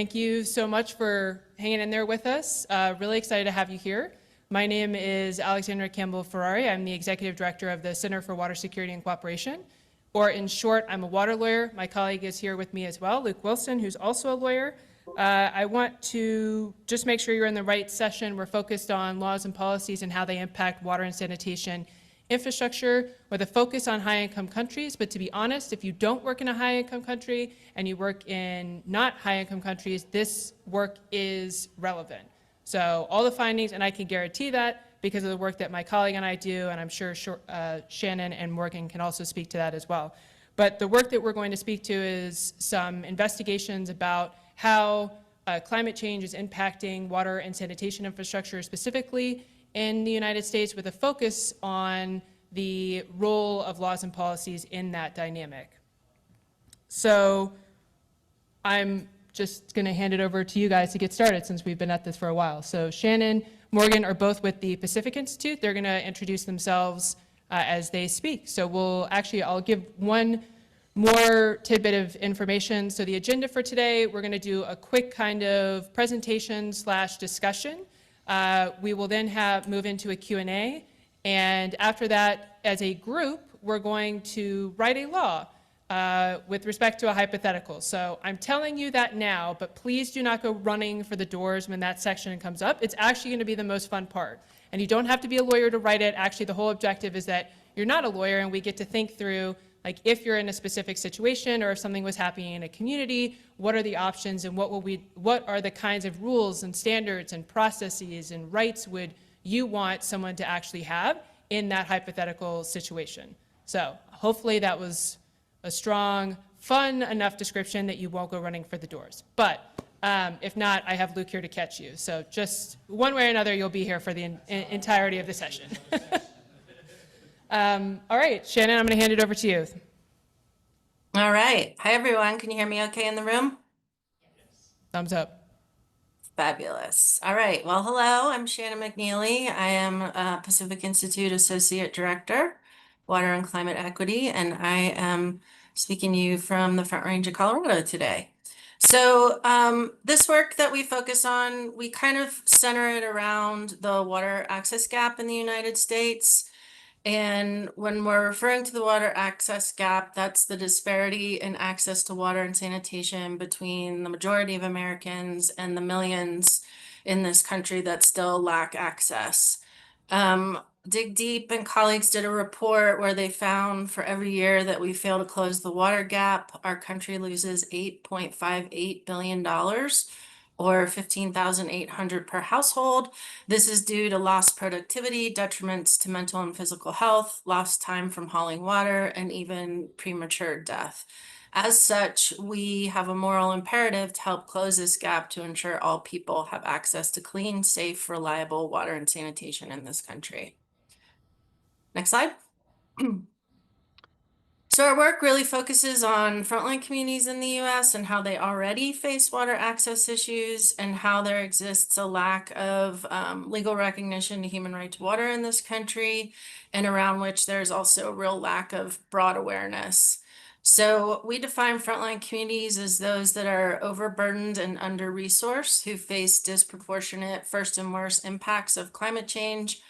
Thank you so much for hanging in there with us. Really excited to have you here. My name is Alexandra Campbell Ferrari. I'm the Executive Director of the Center for Water Security and Cooperation, or in short, I'm a water lawyer. My colleague is here with me as well, Luke Wilson, who's also a lawyer. I want to just make sure you're in the right session. We're focused on laws and policies and how they impact water and sanitation infrastructure with a focus on high-income countries. But to be honest, if you don't work in a high-income country and you work in not high-income countries, this work is relevant. So all the findings, and I can guarantee that because of the work that my colleague and I do, and I'm sure Shannon and Morgan can also speak to that as well. But the work that we're going to speak to is some investigations about how climate change is impacting water and sanitation infrastructure specifically in the United States, with a focus on the role of laws and policies in that dynamic. So I'm just going to hand it over to you guys to get started since we've been at this for a while. So Shannon, Morgan are both with the Pacific Institute. They're going to introduce themselves as they speak. So I'll give one more tidbit of information. So the agenda for today, we're going to do a quick kind of presentation / discussion. We will then move into a Q&A, and after that, as a group, we're going to write a law with respect to a hypothetical. So I'm telling you that now, but please do not go running for the doors when that section comes up. It's actually going to be the most fun part, and you don't have to be a lawyer to write it. Actually, the whole objective is that you're not a lawyer, and we get to think through, like, if you're in a specific situation or if something was happening in a community, what are the options and what are the kinds of rules and standards and processes and rights would you want someone to actually have in that hypothetical situation? So hopefully that was a strong, fun enough description that you won't go running for the doors. But if not, I have Luke here to catch you. So just one way or another, you'll be here for the entirety of the session. All right, Shannon, I'm going to hand it over to you. All right. Hi, everyone. Can you hear me okay in the room? Thumbs up. Fabulous. All right. Well, hello. I'm Shannon McNeely. I am Pacific Institute Associate Director, Water and Climate Equity, and I am speaking to you from the Front Range of Colorado today. So this work that we focus on, we kind of center it around the water access gap in the United States. And when we're referring to the water access gap, that's the disparity in access to water and sanitation between the majority of Americans and the millions in this country that still lack access. Dig Deep and colleagues did a report where they found for every year that we fail to close the water gap, our country loses $8.58 billion, or $15,800 per household. This is due to lost productivity, detriments to mental and physical health, lost time from hauling water, and even premature death. As such, we have a moral imperative to help close this gap to ensure all people have access to clean, safe, reliable water and sanitation in this country. Next slide. So our work really focuses on frontline communities in the US and how they already face water access issues and how there exists a lack of legal recognition to human right to water in this country, and around which there's also a real lack of broad awareness. So we define frontline communities as those that are overburdened and under-resourced, who face disproportionate first and worst impacts of climate change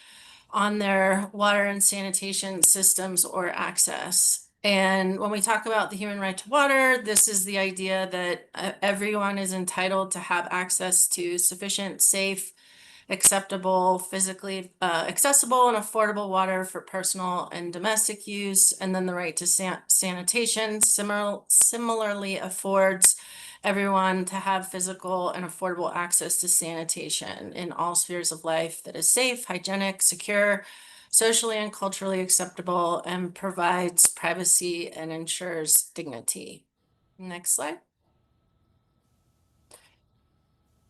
on their water and sanitation systems or access. And when we talk about the human right to water, this is the idea that everyone is entitled to have access to sufficient, safe, acceptable, physically accessible and affordable water for personal and domestic use. And then the right to sanitation similarly affords everyone to have physical and affordable access to sanitation in all spheres of life that is safe, hygienic, secure, socially and culturally acceptable, and provides privacy and ensures dignity. Next slide.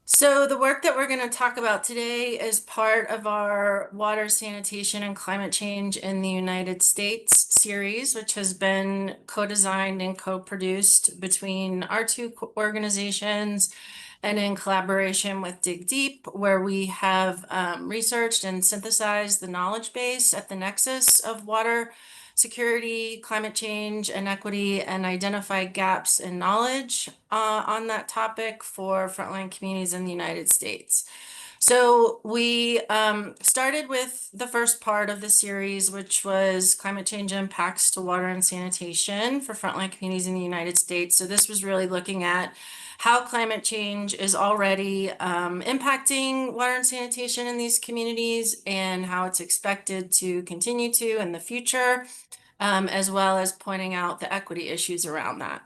So the work that we're going to talk about today is part of our Water, Sanitation, and Climate Change in the United States series, which has been co-designed and co-produced between our two organizations and in collaboration with Dig Deep, where we have researched and synthesized the knowledge base at the nexus of water, security, climate change, and equity, and identify gaps in knowledge on that topic for frontline communities in the United States. So we started with the first part of the series, which was climate change impacts to water and sanitation for frontline communities in the United States. So this was really looking at how climate change is already impacting water and sanitation in these communities and how it's expected to continue to in the future, as well as pointing out the equity issues around that.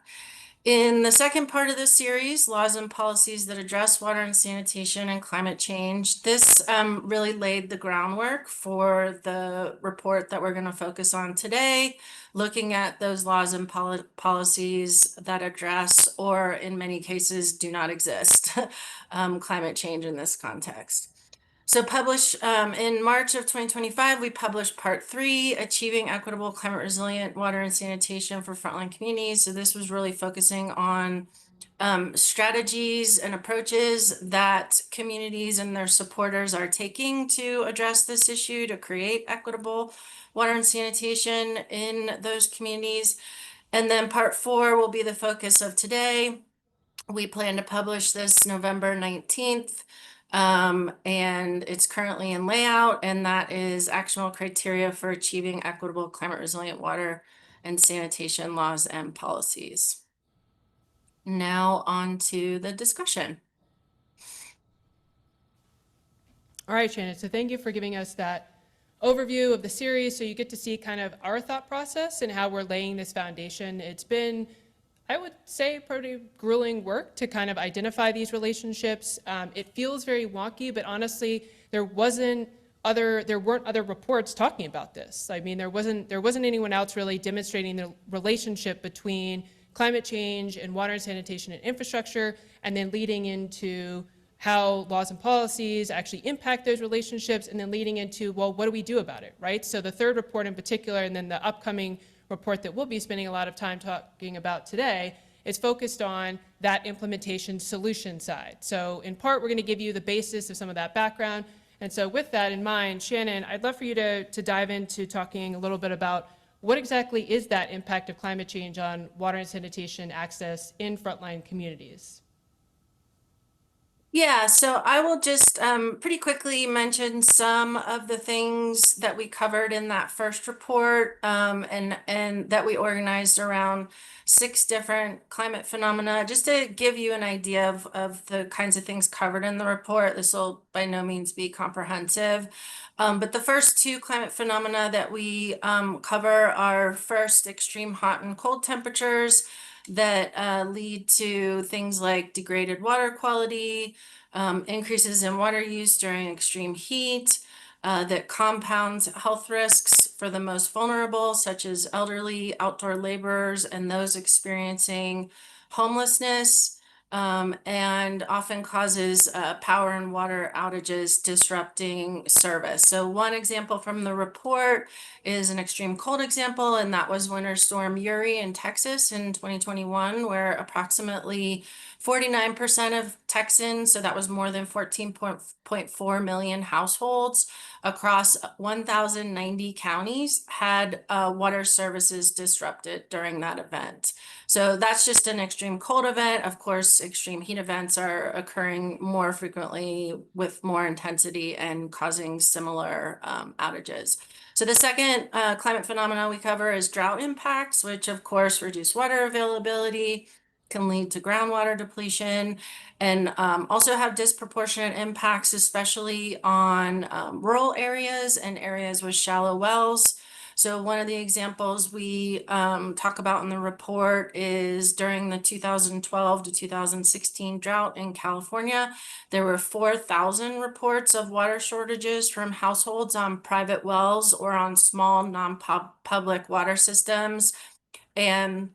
In the second part of this series, Laws and Policies that Address Water and Sanitation and Climate Change, this really laid the groundwork for the report that we're going to focus on today, looking at those laws and policies that address, or in many cases do not exist, climate change in this context. So in March of 2025, we published part 3, Achieving Equitable Climate Resilient Water and Sanitation for Frontline Communities. So this was really focusing on strategies and approaches that communities and their supporters are taking to address this issue to create equitable water and sanitation in those communities. And then part 4 will be the focus of today. We plan to publish this November 19th. And it's currently in layout, and that is actionable criteria for achieving equitable climate resilient water and sanitation laws and policies. Now on to the discussion. All right, Shannon, so thank you for giving us that overview of the series so you get to see kind of our thought process and how we're laying this foundation. It's been, I would say, pretty grueling work to kind of identify these relationships. It feels very wonky, but honestly, there weren't other reports talking about this. I mean, there wasn't anyone else really demonstrating the relationship between climate change and water and sanitation and infrastructure, and then leading into how laws and policies actually impact those relationships, and then leading into, well, what do we do about it, right? So the third report in particular, and then the upcoming report that we'll be spending a lot of time talking about today, is focused on that implementation solution side. So in part, we're going to give you the basis of some of that background. And so with that in mind, Shannon, I'd love for you to dive into talking a little bit about what exactly is that impact of climate change on water and sanitation access in frontline communities? Yeah, so I will just pretty quickly mention some of the things that we covered in that first report, and that we organized around 6 different climate phenomena, just to give you an idea of the kinds of things covered in the report. This will by no means be comprehensive. But the first 2 climate phenomena that we cover are, first, extreme hot and cold temperatures that lead to things like degraded water quality, increases in water use during extreme heat, that compounds health risks for the most vulnerable, such as elderly, outdoor laborers, and those experiencing homelessness, and often causes power and water outages, disrupting service. So one example from the report is an extreme cold example, and that was Winter Storm Uri in Texas in 2021, where approximately 49% of Texans, so that was more than 14.4 million households across 1,090 counties, had water services disrupted during that event. So that's just an extreme cold event. Of course, extreme heat events are occurring more frequently with more intensity and causing similar outages. So the second climate phenomenon we cover is drought impacts, which of course reduce water availability, can lead to groundwater depletion, and also have disproportionate impacts, especially on rural areas and areas with shallow wells. So one of the examples we talk about in the report is during the 2012 to 2016 drought in California, there were 4,000 reports of water shortages from households on private wells or on small non-public water systems. And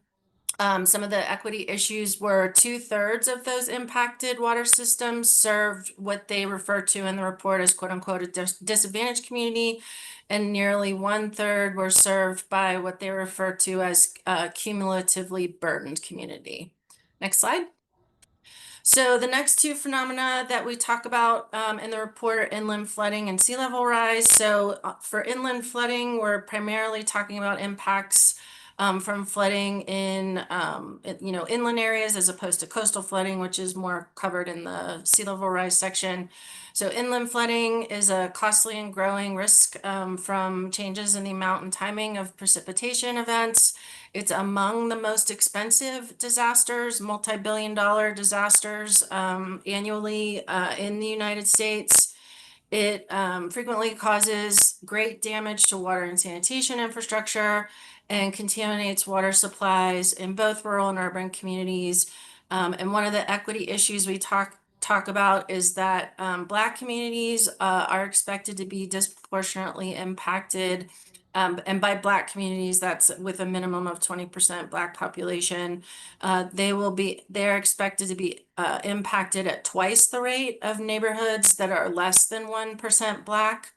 some of the equity issues were 2/3 of those impacted water systems served what they refer to in the report as "quote unquote" a disadvantaged community, and nearly 1/3 were served by what they refer to as a cumulatively burdened community. Next slide. So the next two phenomena that we talk about in the report are inland flooding and sea level rise. So for inland flooding, we're primarily talking about impacts from flooding in inland areas as opposed to coastal flooding, which is more covered in the sea level rise section. So inland flooding is a costly and growing risk from changes in the amount and timing of precipitation events. It's among the most expensive disasters, multi-billion-dollar disasters annually in the United States. It frequently causes great damage to water and sanitation infrastructure and contaminates water supplies in both rural and urban communities. And one of the equity issues we talk about is that Black communities are expected to be disproportionately impacted. And by Black communities, that's with a minimum of 20% Black population. They're expected to be impacted at twice the rate of neighborhoods that are less than 1% Black.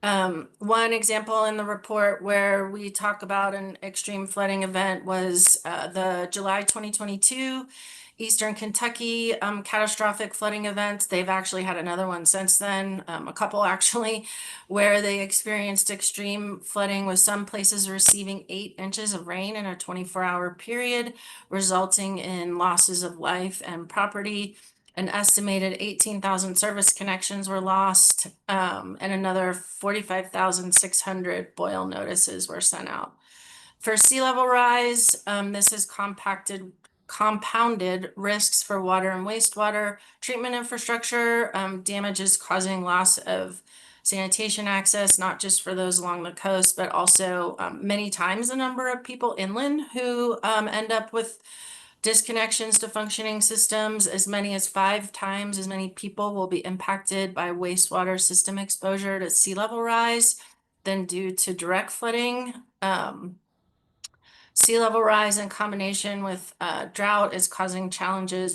One example in the report where we talk about an extreme flooding event was the July 2022 Eastern Kentucky catastrophic flooding event. They've actually had another one since then, a couple actually, where they experienced extreme flooding with some places receiving 8 inches of rain in a 24-hour period, resulting in losses of life and property. An estimated 18,000 service connections were lost, and another 45,600 boil notices were sent out. For sea level rise, this has compounded risks for water and wastewater treatment infrastructure, damages causing loss of sanitation access, not just for those along the coast, but also many times the number of people inland who end up with disconnections to functioning systems. As many as 5 times as many people will be impacted by wastewater system exposure to sea level rise than due to direct flooding. Sea level rise in combination with drought is causing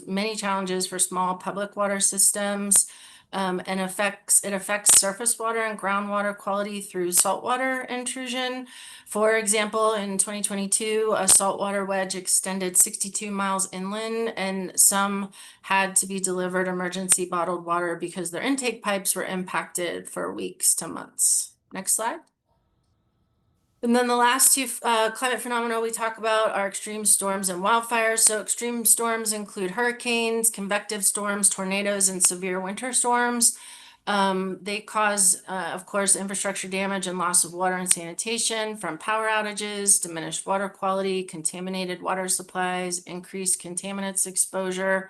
many challenges for small public water systems, and it affects surface water and groundwater quality through saltwater intrusion. For example, in 2022, a saltwater wedge extended 62 miles inland, and some had to be delivered emergency bottled water because their intake pipes were impacted for weeks to months. Next slide. And then the last two climate phenomena we talk about are extreme storms and wildfires. So extreme storms include hurricanes, convective storms, tornadoes, and severe winter storms. They cause, of course, infrastructure damage and loss of water and sanitation from power outages, diminished water quality, contaminated water supplies, increased contaminants exposure,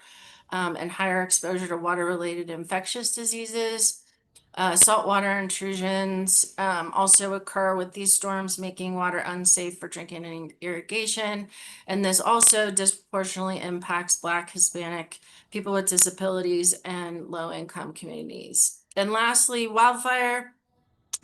and higher exposure to water-related infectious diseases. Saltwater intrusions also occur with these storms, making water unsafe for drinking and irrigation. And this also disproportionately impacts Black, Hispanic, people with disabilities, and low-income communities. And lastly, wildfire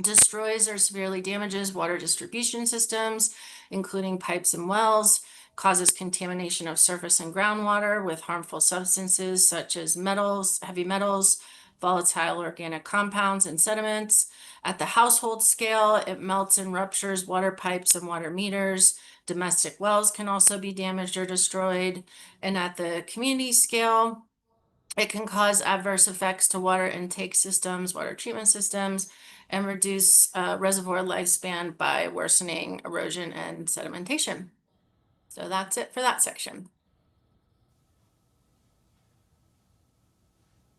destroys or severely damages water distribution systems, including pipes and wells, causes contamination of surface and groundwater with harmful substances such as metals, heavy metals, volatile organic compounds, and sediments. At the household scale, it melts and ruptures water pipes and water meters. Domestic wells can also be damaged or destroyed. And at the community scale, it can cause adverse effects to water intake systems, water treatment systems, and reduce reservoir lifespan by worsening erosion and sedimentation. So that's it for that section.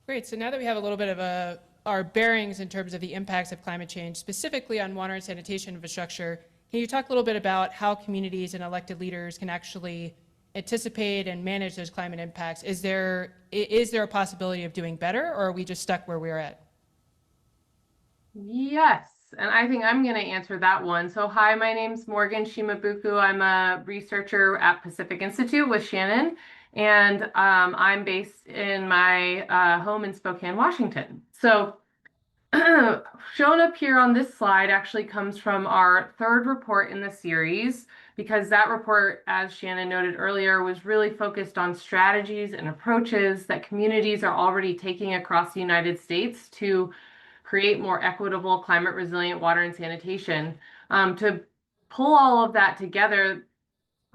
Great. So now that we have a little bit of our bearings in terms of the impacts of climate change, specifically on water and sanitation infrastructure, can you talk a little bit about how communities and elected leaders can actually anticipate and manage those climate impacts? Is there a possibility of doing better, or are we just stuck where we're at? Yes, and I think I'm going to answer that one. So hi, my name's Morgan Shimabuku. I'm a researcher at Pacific Institute with Shannon, and I'm based in my home in Spokane, Washington. So shown up here on this slide actually comes from our third report in the series, because that report, as Shannon noted earlier, was really focused on strategies and approaches that communities are already taking across the United States to create more equitable, climate resilient water and sanitation. To pull all of that together,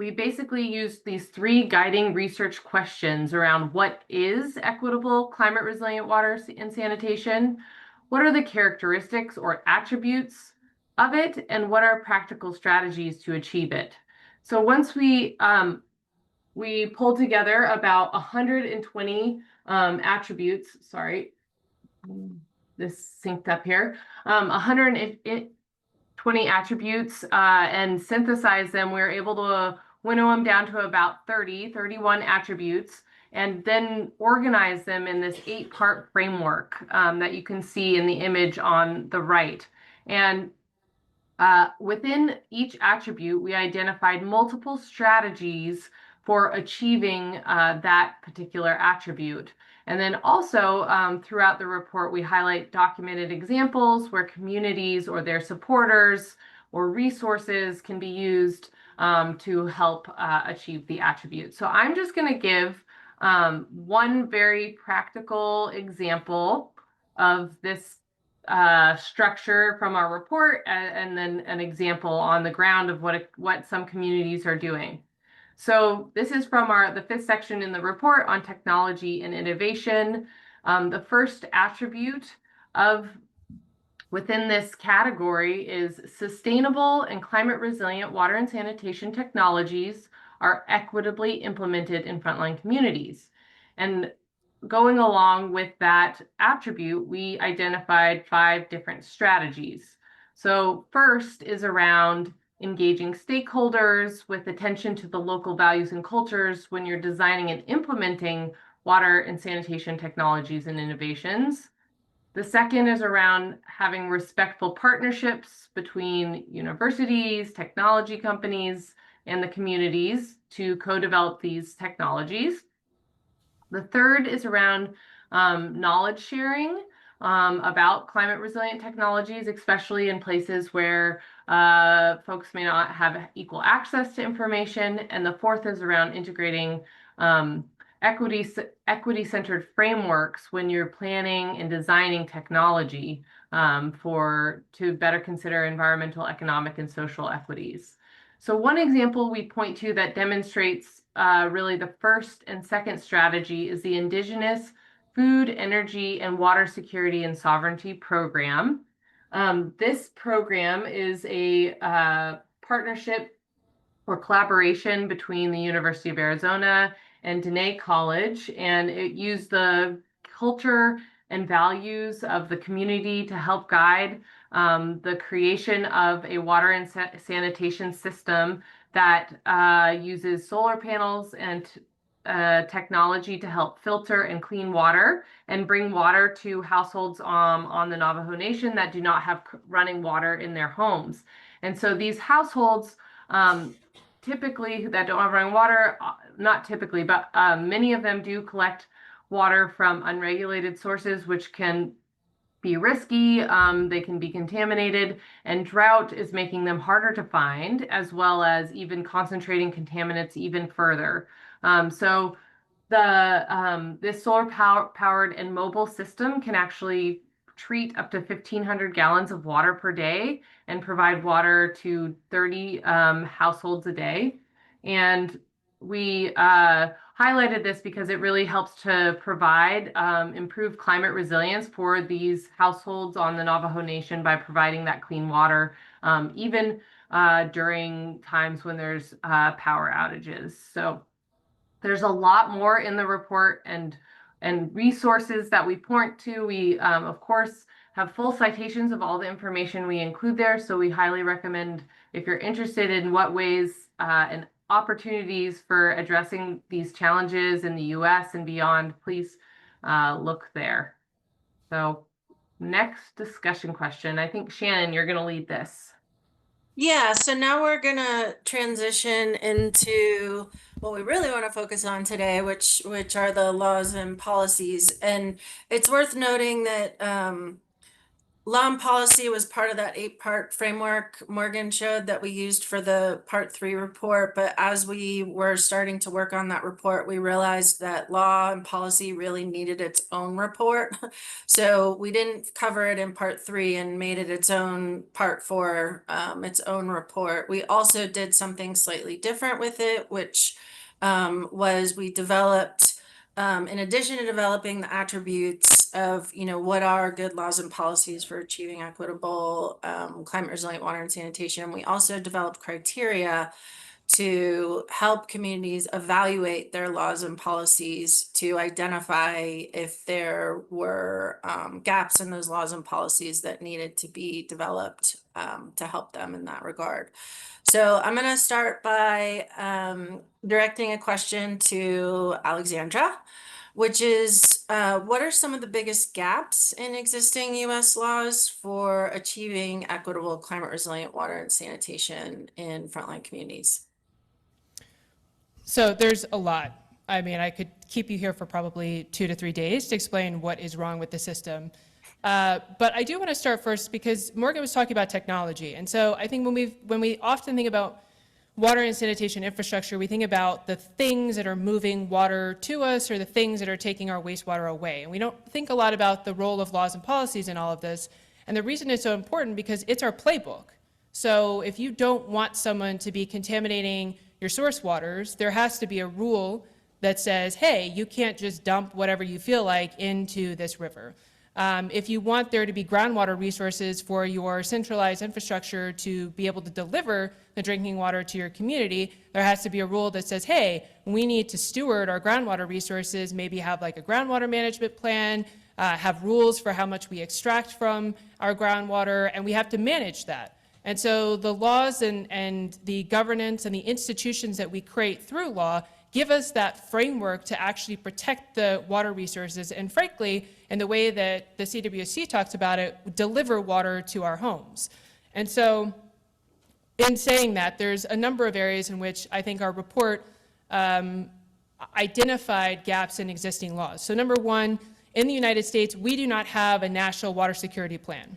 we basically used these 3 guiding research questions around what is equitable climate resilient water and sanitation, what are the characteristics or attributes of it, and what are practical strategies to achieve it. So once we pulled together about 120 attributes, sorry, this synced up here, 120 attributes and synthesize them. We were able to winnow them down to about 31 attributes, and then organize them in this 8-part framework that you can see in the image on the right. And within each attribute, we identified multiple strategies for achieving that particular attribute. And then also throughout the report, we highlight documented examples where communities or their supporters or resources can be used to help achieve the attribute. So I'm just going to give one very practical example of this structure from our report, and then an example on the ground of what some communities are doing. So this is from the 5th section in the report on technology and innovation. The first attribute within this category is sustainable and climate resilient water and sanitation technologies are equitably implemented in frontline communities. And going along with that attribute, we identified 5 different strategies. So first is around engaging stakeholders with attention to the local values and cultures when you're designing and implementing water and sanitation technologies and innovations. The second is around having respectful partnerships between universities, technology companies, and the communities to co-develop these technologies. The third is around knowledge sharing about climate resilient technologies, especially in places where folks may not have equal access to information. And the fourth is around integrating equity-centered frameworks when you're planning and designing technology to better consider environmental, economic, and social equities. So one example we point to that demonstrates really the first and second strategy is the Indigenous Food, Energy, and Water Security and Sovereignty Program. This program is a partnership or collaboration between the University of Arizona and Diné College, and it used the culture and values of the community to help guide the creation of a water and sanitation system that uses solar panels and technology to help filter and clean water and bring water to households on the Navajo Nation that do not have running water in their homes. And so these households typically that don't have running water, not typically, but many of them do collect water from unregulated sources, which can be risky, they can be contaminated, and drought is making them harder to find, as well as even concentrating contaminants even further. So this solar powered and mobile system can actually treat up to 1,500 gallons of water per day and provide water to 30 households a day. And we highlighted this because it really helps to provide improved climate resilience for these households on the Navajo Nation by providing that clean water, even during times when there's power outages. So there's a lot more in the report and resources that we point to. We, of course, have full citations of all the information we include there. So we highly recommend, if you're interested in what ways and opportunities for addressing these challenges in the US and beyond, please look there. So next discussion question. I think Shannon, you're going to lead this. Yeah, so now we're gonna transition into what we really want to focus on today, which are the laws and policies. And it's worth noting that law and policy was part of that 8-part framework Morgan showed that we used for the part 3 report. But as we were starting to work on that report, we realized that law and policy really needed its own report. So we didn't cover it in part 3 and made it its own part 4, its own report. We also did something slightly different with it, which was we developed, in addition to developing the attributes of, what are good laws and policies for achieving equitable climate resilient water and sanitation, we also developed criteria to help communities evaluate their laws and policies to identify if there were gaps in those laws and policies that needed to be developed to help them in that regard. So I'm going to start by directing a question to Alexandra, which is what are some of the biggest gaps in existing U.S. laws for achieving equitable climate resilient water and sanitation in frontline communities? So there's a lot. I mean, I could keep you here for probably 2 to 3 days to explain what is wrong with the system. But I do want to start first because Morgan was talking about technology. And so I think when we often think about water and sanitation infrastructure, we think about the things that are moving water to us or the things that are taking our wastewater away. And we don't think a lot about the role of laws and policies in all of this. And the reason it's so important because it's our playbook. So if you don't want someone to be contaminating your source waters, there has to be a rule that says, hey, you can't just dump whatever you feel like into this river. If you want there to be groundwater resources for your centralized infrastructure to be able to deliver the drinking water to your community, there has to be a rule that says, hey, we need to steward our groundwater resources, maybe have like a groundwater management plan, have rules for how much we extract from our groundwater, and we have to manage that. And so the laws and the governance and the institutions that we create through law give us that framework to actually protect the water resources and, frankly, in the way that the CWSC talks about it, deliver water to our homes. And so in saying that, there's a number of areas in which I think our report identified gaps in existing laws. So number one, in the United States, we do not have a national water security plan.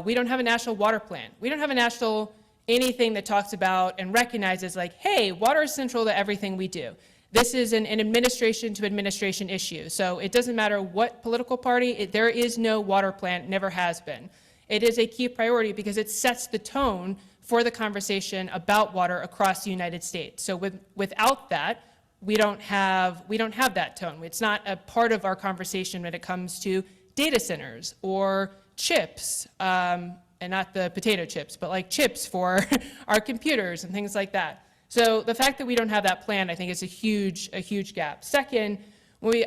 We don't have a national water plan. We don't have a national anything that talks about and recognizes like, hey, water is central to everything we do. This is an administration to administration issue. So it doesn't matter what political party, there is no water plan, never has been. It is a key priority because it sets the tone for the conversation about water across the United States. So without that, we don't have that tone. It's not a part of our conversation when it comes to data centers or chips, and not the potato chips, but like chips for our computers and things like that. So the fact that we don't have that plan, I think, is a huge gap. Second,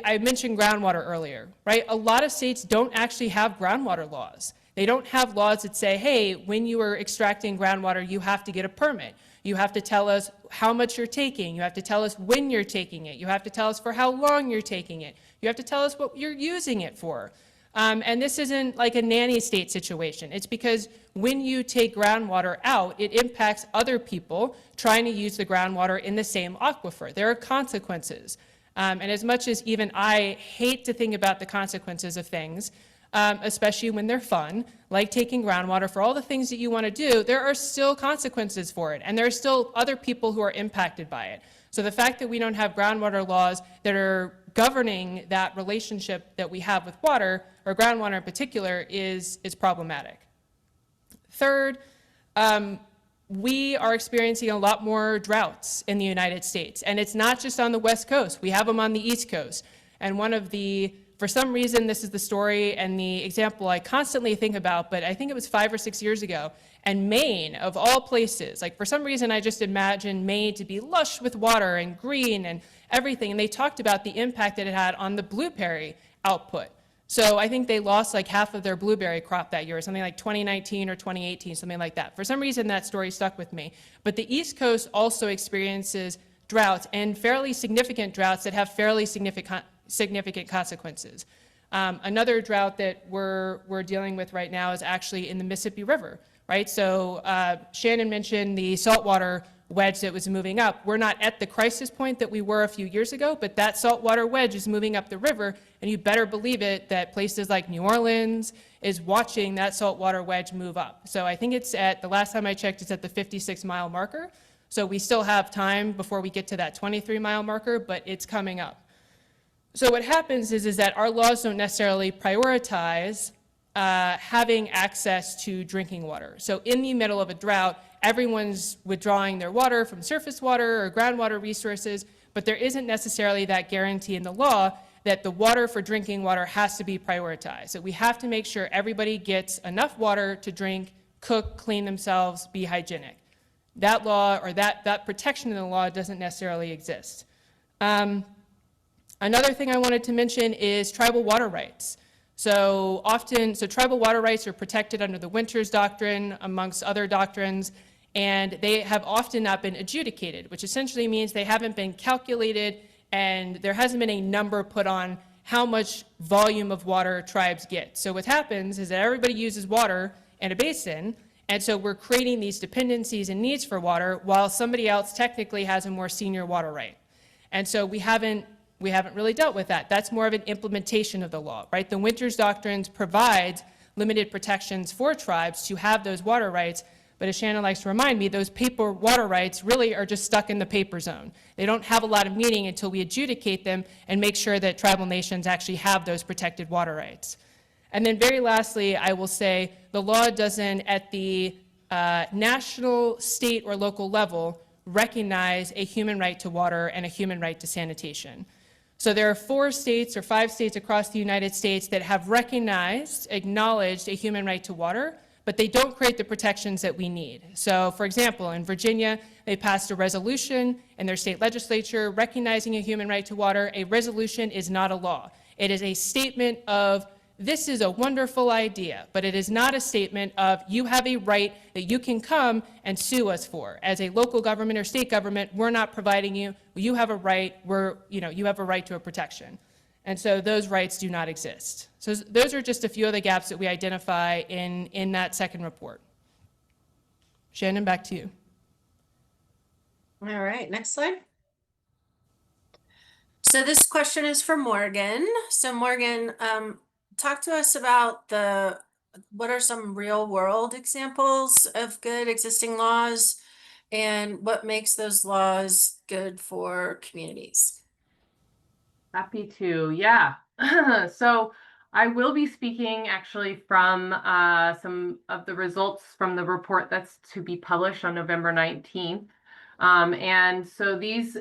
I mentioned groundwater earlier, right? A lot of states don't actually have groundwater laws. They don't have laws that say, hey, when you are extracting groundwater, you have to get a permit. You have to tell us how much you're taking. You have to tell us when you're taking it. You have to tell us for how long you're taking it. You have to tell us what you're using it for. And this isn't like a nanny state situation. It's because when you take groundwater out, it impacts other people trying to use the groundwater in the same aquifer. There are consequences. And as much as even I hate to think about the consequences of things, especially when they're fun, like taking groundwater for all the things that you want to do, there are still consequences for it. And there are still other people who are impacted by it. So the fact that we don't have groundwater laws that are governing that relationship that we have with water, or groundwater in particular, is problematic. Third, we are experiencing a lot more droughts in the United States. And it's not just on the West Coast. We have them on the East Coast. And for some reason, this is the story and the example I constantly think about, but I think it was 5 or 6 years ago. And Maine, of all places, like for some reason, I just imagined Maine to be lush with water and green and everything. And they talked about the impact that it had on the blueberry output. So I think they lost like half of their blueberry crop that year, something like 2019 or 2018, something like that. For some reason, that story stuck with me. But the East Coast also experiences droughts, and fairly significant droughts that have fairly significant consequences. Another drought that we're dealing with right now is actually in the Mississippi River, right? So Shannon mentioned the saltwater wedge that was moving up. We're not at the crisis point that we were a few years ago, but that saltwater wedge is moving up the river, and you better believe it that places like New Orleans is watching that saltwater wedge move up. So I think it's at, the last time I checked, it's at the 56-mile marker. So we still have time before we get to that 23-mile marker, but it's coming up. So what happens is that our laws don't necessarily prioritize having access to drinking water. So in the middle of a drought, everyone's withdrawing their water from surface water or groundwater resources, but there isn't necessarily that guarantee in the law that the water for drinking water has to be prioritized. So we have to make sure everybody gets enough water to drink, cook, clean themselves, be hygienic. That law or that protection in the law doesn't necessarily exist. Another thing I wanted to mention is tribal water rights. So tribal water rights are protected under the Winters Doctrine, amongst other doctrines, and they have often not been adjudicated, which essentially means they haven't been calculated and there hasn't been a number put on how much volume of water tribes get. So what happens is that everybody uses water in a basin, and so we're creating these dependencies and needs for water while somebody else technically has a more senior water right. And so we haven't really dealt with that. That's more of an implementation of the law, right? The Winters Doctrines provides limited protections for tribes to have those water rights, but as Shannon likes to remind me, those paper water rights really are just stuck in the paper zone. They don't have a lot of meaning until we adjudicate them and make sure that tribal nations actually have those protected water rights. And then very lastly, I will say the law doesn't at the national, state, or local level recognize a human right to water and a human right to sanitation. So there are 4 states or 5 states across the United States that have acknowledged a human right to water, but they don't create the protections that we need. So for example, in Virginia, they passed a resolution in their state legislature recognizing a human right to water. A resolution is not a law. It is a statement of, this is a wonderful idea, but it is not a statement of, you have a right that you can come and sue us for. As a local government or state government, we're not providing you, you have a right, you have a right to a protection. And so those rights do not exist. So those are just a few of the gaps that we identify in that second report. Shannon, back to you. All right, next slide. So this question is for Morgan. So Morgan, talk to us about what are some real world examples of good existing laws and what makes those laws good for communities? Happy to, yeah. So I will be speaking actually from some of the results from the report that's to be published on November 19th. And so these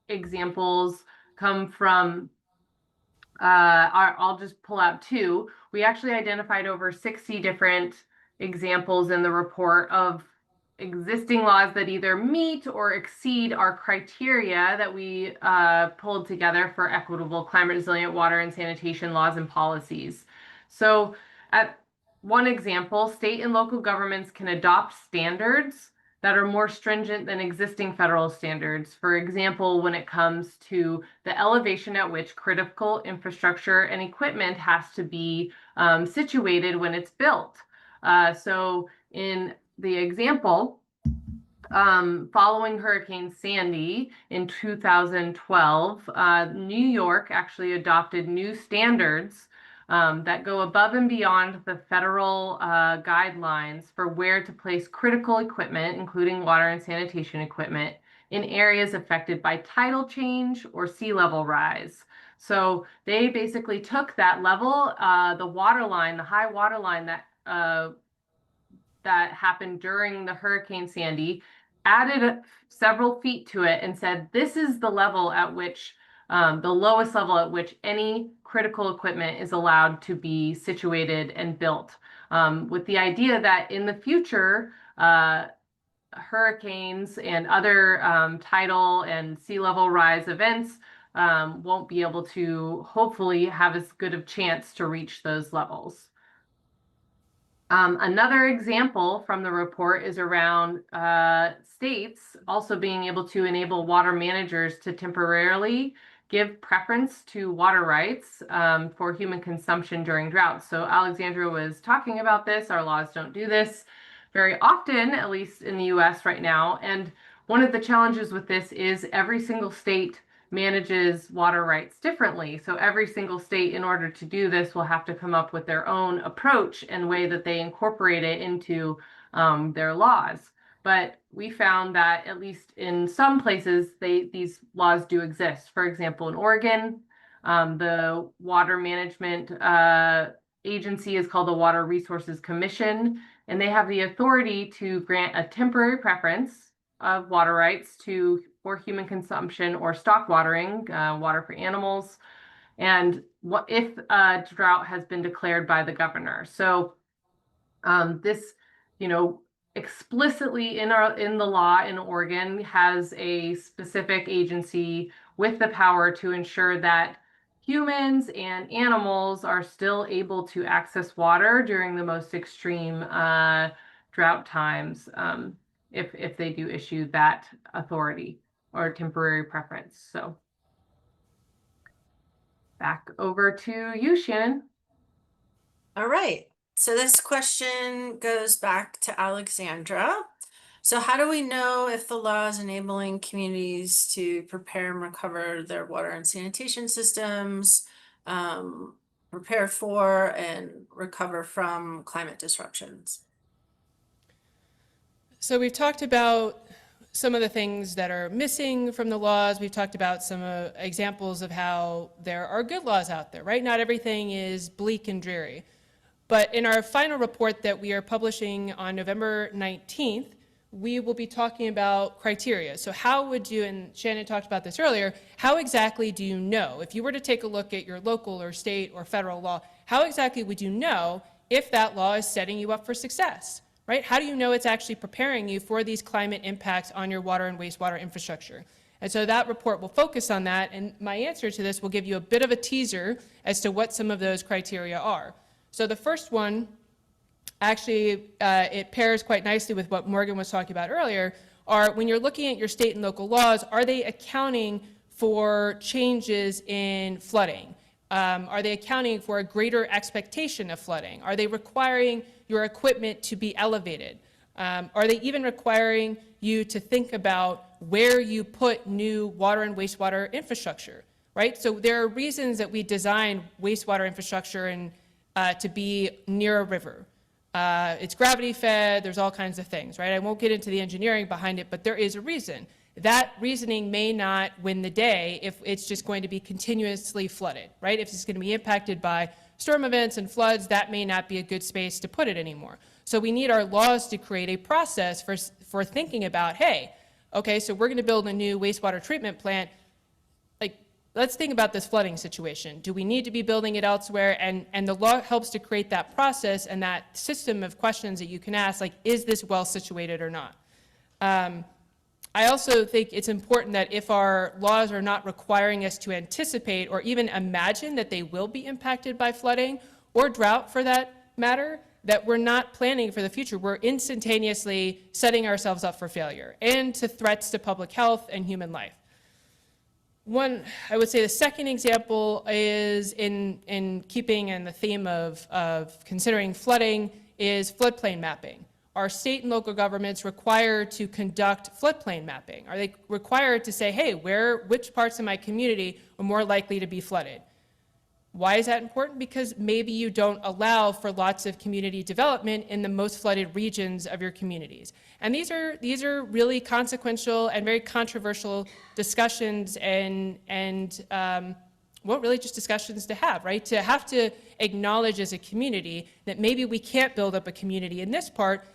examples come from, I'll just pull out 2. We actually identified over 60 different examples in the report of existing laws that either meet or exceed our criteria that we pulled together for equitable, climate resilient water and sanitation laws and policies. So at one example, state and local governments can adopt standards that are more stringent than existing federal standards. For example, when it comes to the elevation at which critical infrastructure and equipment has to be situated when it's built. So in the example, following Hurricane Sandy in 2012, New York actually adopted new standards that go above and beyond the federal guidelines for where to place critical equipment, including water and sanitation equipment, in areas affected by tidal change or sea level rise. So they basically took that level, the water line, the high water line that happened during the Hurricane Sandy, added several feet to it and said, this is the level at which, the lowest level at which any critical equipment is allowed to be situated and built, with the idea that in the future, hurricanes and other tidal and sea level rise events won't be able to hopefully have as good of chance to reach those levels. Another example from the report is around states also being able to enable water managers to temporarily give preference to water rights for human consumption during droughts. So Alexandra was talking about this. Our laws don't do this very often, at least in the US right now. And one of the challenges with this is every single state manages water rights differently. So every single state, in order to do this, will have to come up with their own approach and way that they incorporate it into their laws. But we found that at least in some places, these laws do exist. For example, in Oregon, the water management agency is called the Water Resources Commission, and they have the authority to grant a temporary preference of water rights for human consumption or stock watering, water for animals, and what if a drought has been declared by the governor. So this, explicitly in the law in Oregon has a specific agency with the power to ensure that humans and animals are still able to access water during the most extreme drought times, if they do issue that authority or temporary preference. So back over to you, Shannon. All right. So this question goes back to Alexandra. So how do we know if the law is enabling communities to prepare and recover their water and sanitation systems, prepare for and recover from climate disruptions? So we've talked about some of the things that are missing from the laws. We've talked about some examples of how there are good laws out there, right? Not everything is bleak and dreary. But in our final report that we are publishing on November 19th, we will be talking about criteria. So how would you, and Shannon talked about this earlier, how exactly do you know, if you were to take a look at your local or state or federal law, how exactly would you know if that law is setting you up for success, right? How do you know it's actually preparing you for these climate impacts on your water and wastewater infrastructure? And so that report will focus on that, and my answer to this will give you a bit of a teaser as to what some of those criteria are. So the first one, actually, it pairs quite nicely with what Morgan was talking about earlier, are when you're looking at your state and local laws, are they accounting for changes in flooding? Are they accounting for a greater expectation of flooding? Are they requiring your equipment to be elevated? Are they even requiring you to think about where you put new water and wastewater infrastructure, right? So there are reasons that we design wastewater infrastructure and to be near a river. It's gravity fed, there's all kinds of things, right? I won't get into the engineering behind it, but there is a reason. That reasoning may not win the day if it's just going to be continuously flooded, right? If it's going to be impacted by storm events and floods, that may not be a good space to put it anymore. So we need our laws to create a process for thinking about, hey, okay, so we're going to build a new wastewater treatment plant. Let's think about this flooding situation. Do we need to be building it elsewhere? And the law helps to create that process and that system of questions that you can ask, like, is this well situated or not? I also think it's important that if our laws are not requiring us to anticipate or even imagine that they will be impacted by flooding or drought for that matter, that we're not planning for the future. We're instantaneously setting ourselves up for failure and to threats to public health and human life. One, I would say the second example is in keeping in the theme of considering flooding is floodplain mapping. Are state and local governments required to conduct floodplain mapping? Are they required to say, hey, which parts of my community are more likely to be flooded? Why is that important? Because maybe you don't allow for lots of community development in the most flooded regions of your communities. And these are really consequential and very controversial discussions and well, really just discussions to have, right? To have to acknowledge as a community that maybe we can't build up a community in this part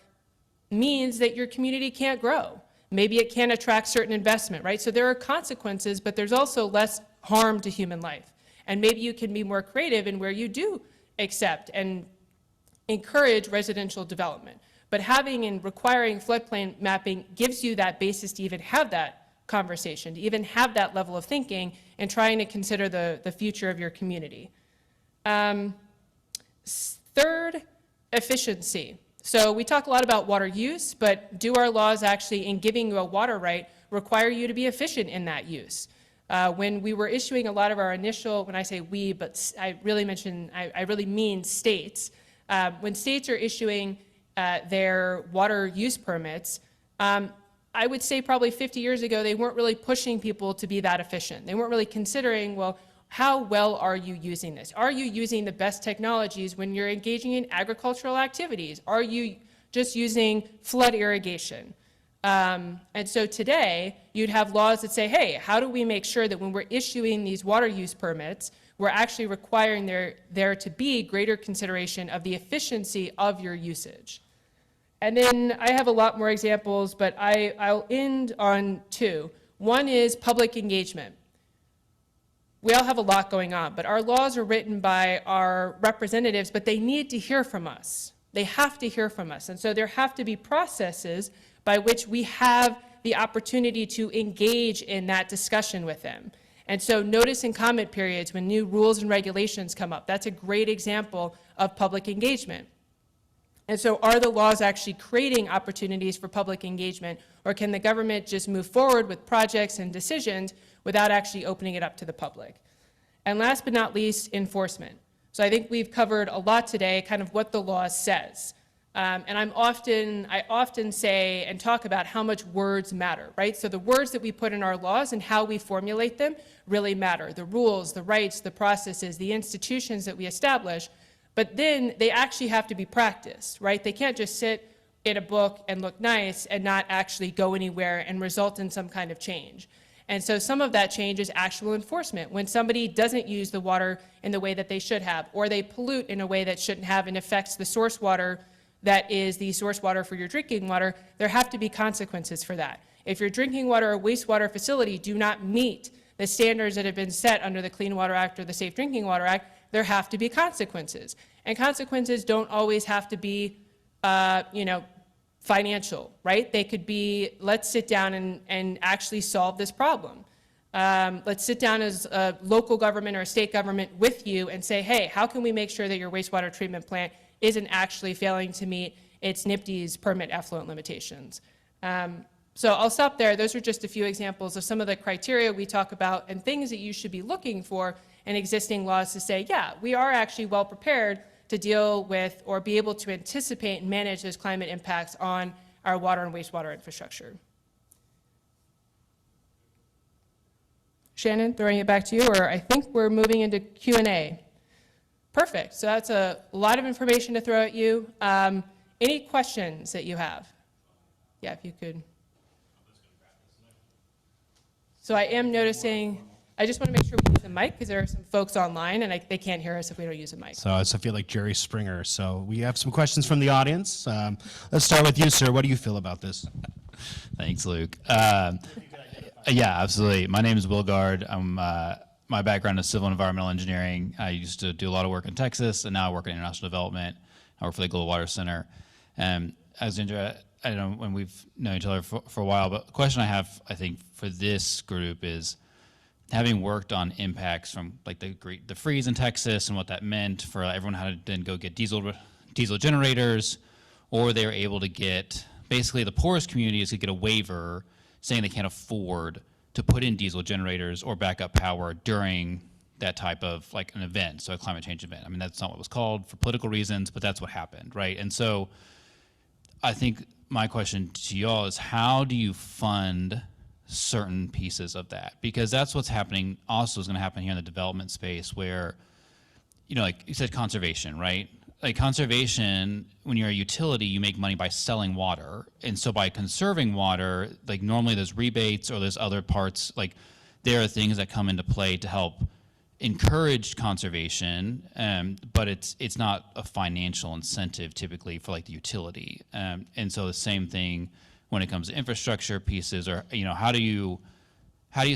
means that your community can't grow. Maybe it can't attract certain investment, right? So there are consequences, but there's also less harm to human life. And maybe you can be more creative in where you do accept and encourage residential development. But having and requiring floodplain mapping gives you that basis to even have that conversation, to even have that level of thinking and trying to consider the future of your community. Third, efficiency. So we talk a lot about water use, but do our laws actually, in giving you a water right, require you to be efficient in that use? When we were issuing a lot of our initial, when I say we, but I really mean states. When states are issuing their water use permits, I would say probably 50 years ago, they weren't really pushing people to be that efficient. They weren't really considering, well, how well are you using this? Are you using the best technologies when you're engaging in agricultural activities? Are you just using flood irrigation? And so today, you'd have laws that say, hey, how do we make sure that when we're issuing these water use permits, we're actually requiring there to be greater consideration of the efficiency of your usage? And then I have a lot more examples, but I'll end on two. One is public engagement. We all have a lot going on, but our laws are written by our representatives, but they need to hear from us. They have to hear from us. And so there have to be processes by which we have the opportunity to engage in that discussion with them. And so notice and comment periods when new rules and regulations come up, that's a great example of public engagement. And so are the laws actually creating opportunities for public engagement, or can the government just move forward with projects and decisions without actually opening it up to the public? And last but not least, enforcement. So I think we've covered a lot today, kind of what the law says. And I often say and talk about how much words matter, right? So the words that we put in our laws and how we formulate them really matter. The rules, the rights, the processes, the institutions that we establish, but then they actually have to be practiced, right? They can't just sit in a book and look nice and not actually go anywhere and result in some kind of change. And so some of that change is actual enforcement. When somebody doesn't use the water in the way that they should have, or they pollute in a way that shouldn't have and affects the source water that is the source water for your drinking water, there have to be consequences for that. If your drinking water or wastewater facility do not meet the standards that have been set under the Clean Water Act or the Safe Drinking Water Act, there have to be consequences. And consequences don't always have to be, financial, right? They could be, let's sit down and actually solve this problem. Let's sit down as a local government or a state government with you and say, hey, how can we make sure that your wastewater treatment plant isn't actually failing to meet its NIPD's permit effluent limitations? So I'll stop there. Those are just a few examples of some of the criteria we talk about and things that you should be looking for in existing laws to say, yeah, we are actually well prepared to deal with or be able to anticipate and manage those climate impacts on our water and wastewater infrastructure. Shannon, throwing it back to you, or I think we're moving into Q&A. Perfect. So that's a lot of information to throw at you. Any questions that you have? Yeah, if you could. So I am noticing, I just want to make sure we use the mic because there are some folks online and they can't hear us if we don't use a mic. So I feel like Jerry Springer. So we have some questions from the audience. Let's start with you, sir. What do you feel about this? Thanks, Luke. Yeah, absolutely. My name is Will Gard. My background is civil and environmental engineering. I used to do a lot of work in Texas, and now I work in international development. I work for the Global Water Center. As Indra, I don't know when we've known each other for a while, but the question I have, I think, for this group is, having worked on impacts from like the freeze in Texas and what that meant for everyone had to then go get diesel generators, or they were able to get, basically the poorest communities could get a waiver saying they can't afford to put in diesel generators or backup power during that type of like an event, so a climate change event. I mean, that's not what it was called for political reasons, but that's what happened, right? And so I think my question to y'all is, how do you fund certain pieces of that? Because that's what's happening, also is going to happen here in the development space where, like you said, conservation, right? Like conservation, when you're a utility, you make money by selling water. And so by conserving water, like normally there's rebates or there's other parts, like there are things that come into play to help encourage conservation, but it's not a financial incentive typically for like the utility. And so the same thing when it comes to infrastructure pieces, or how do you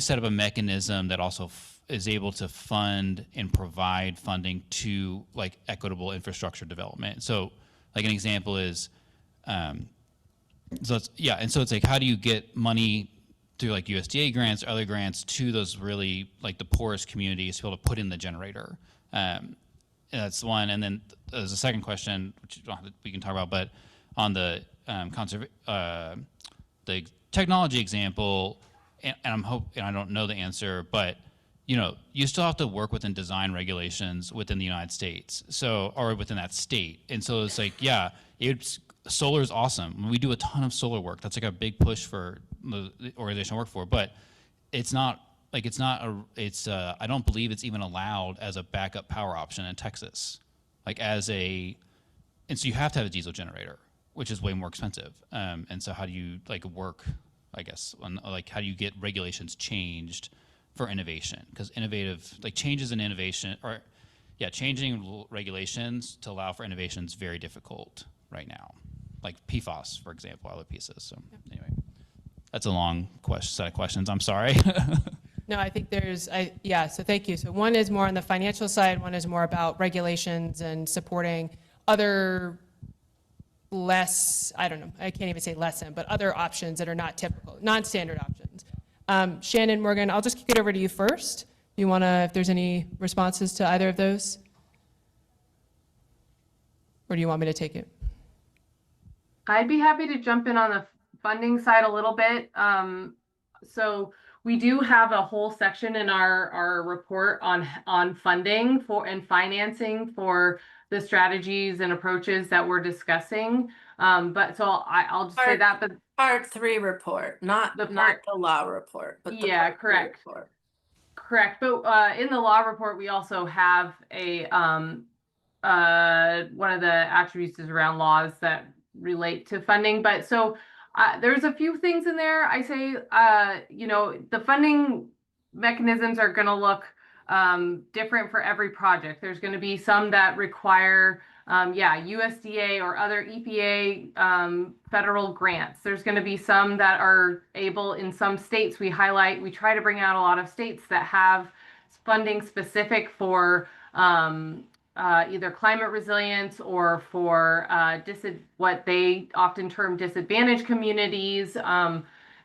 set up a mechanism that also is able to fund and provide funding to like equitable infrastructure development? So like an example is, and so it's like, how do you get money through like USDA grants or other grants to those really like the poorest communities to be able to put in the generator? And that's one. And then there's a second question, which we can talk about, but on the the technology example, and I don't know the answer, but you still have to work within design regulations within the United States, so, or within that state. And so it's like, yeah, it's solar is awesome. We do a ton of solar work. That's like a big push for the organization I work for, but it's not like, I don't believe it's even allowed as a backup power option in Texas. Like and so you have to have a diesel generator, which is way more expensive. And so how do you like work, I guess, on like how do you get regulations changed for innovation? Because changes in innovation changing regulations to allow for innovation is very difficult right now. Like PFAS, for example, other pieces. So anyway, that's a long set of questions. I'm sorry. No, I think so thank you. So one is more on the financial side, one is more about regulations and supporting other I can't even say lesson, but other options that are not typical, non-standard options. Shannon, Morgan, I'll just kick it over to you first. If there's any responses to either of those? Or do you want me to take it? I'd be happy to jump in on the funding side a little bit. So we do have a whole section in our report on funding and financing for the strategies and approaches that we're discussing. But so I'll just say that, but Part 3 report, not the law report, but the yeah, Part 3 correct. report. Correct. But in the law report, we also have one of the attributes is around laws that relate to funding. But so there's a few things in there. I say, the funding mechanisms are going to look different for every project. There's going to be some that require USDA or other EPA federal grants. There's going to be some that are able, in some states we try to bring out a lot of states that have funding specific for either climate resilience or for what they often term disadvantaged communities,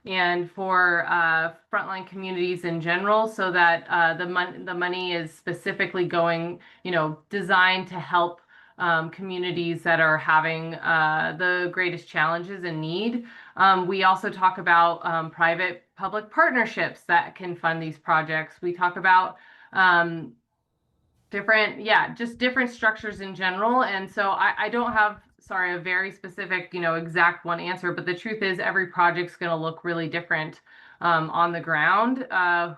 and for frontline communities in general, so that the money is specifically going, designed to help communities that are having the greatest challenges and need. We also talk about private-public partnerships that can fund these projects. We talk about different structures in general. And so I don't have, a very specific, exact one answer, but the truth is every project's going to look really different on the ground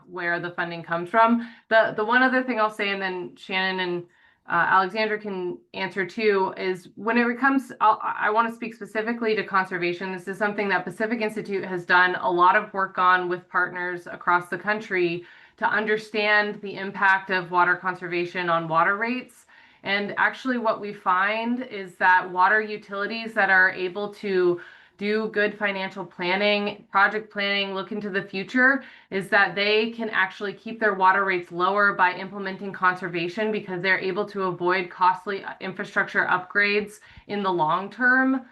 where the funding comes from. The one other thing I'll say, and then Shannon and Alexandra can answer too, is when it comes, I want to speak specifically to conservation. This is something that Pacific Institute has done a lot of work on with partners across the country to understand the impact of water conservation on water rates. And actually what we find is that water utilities that are able to do good financial planning, project planning, look into the future, is that they can actually keep their water rates lower by implementing conservation, because they're able to avoid costly infrastructure upgrades in the long term.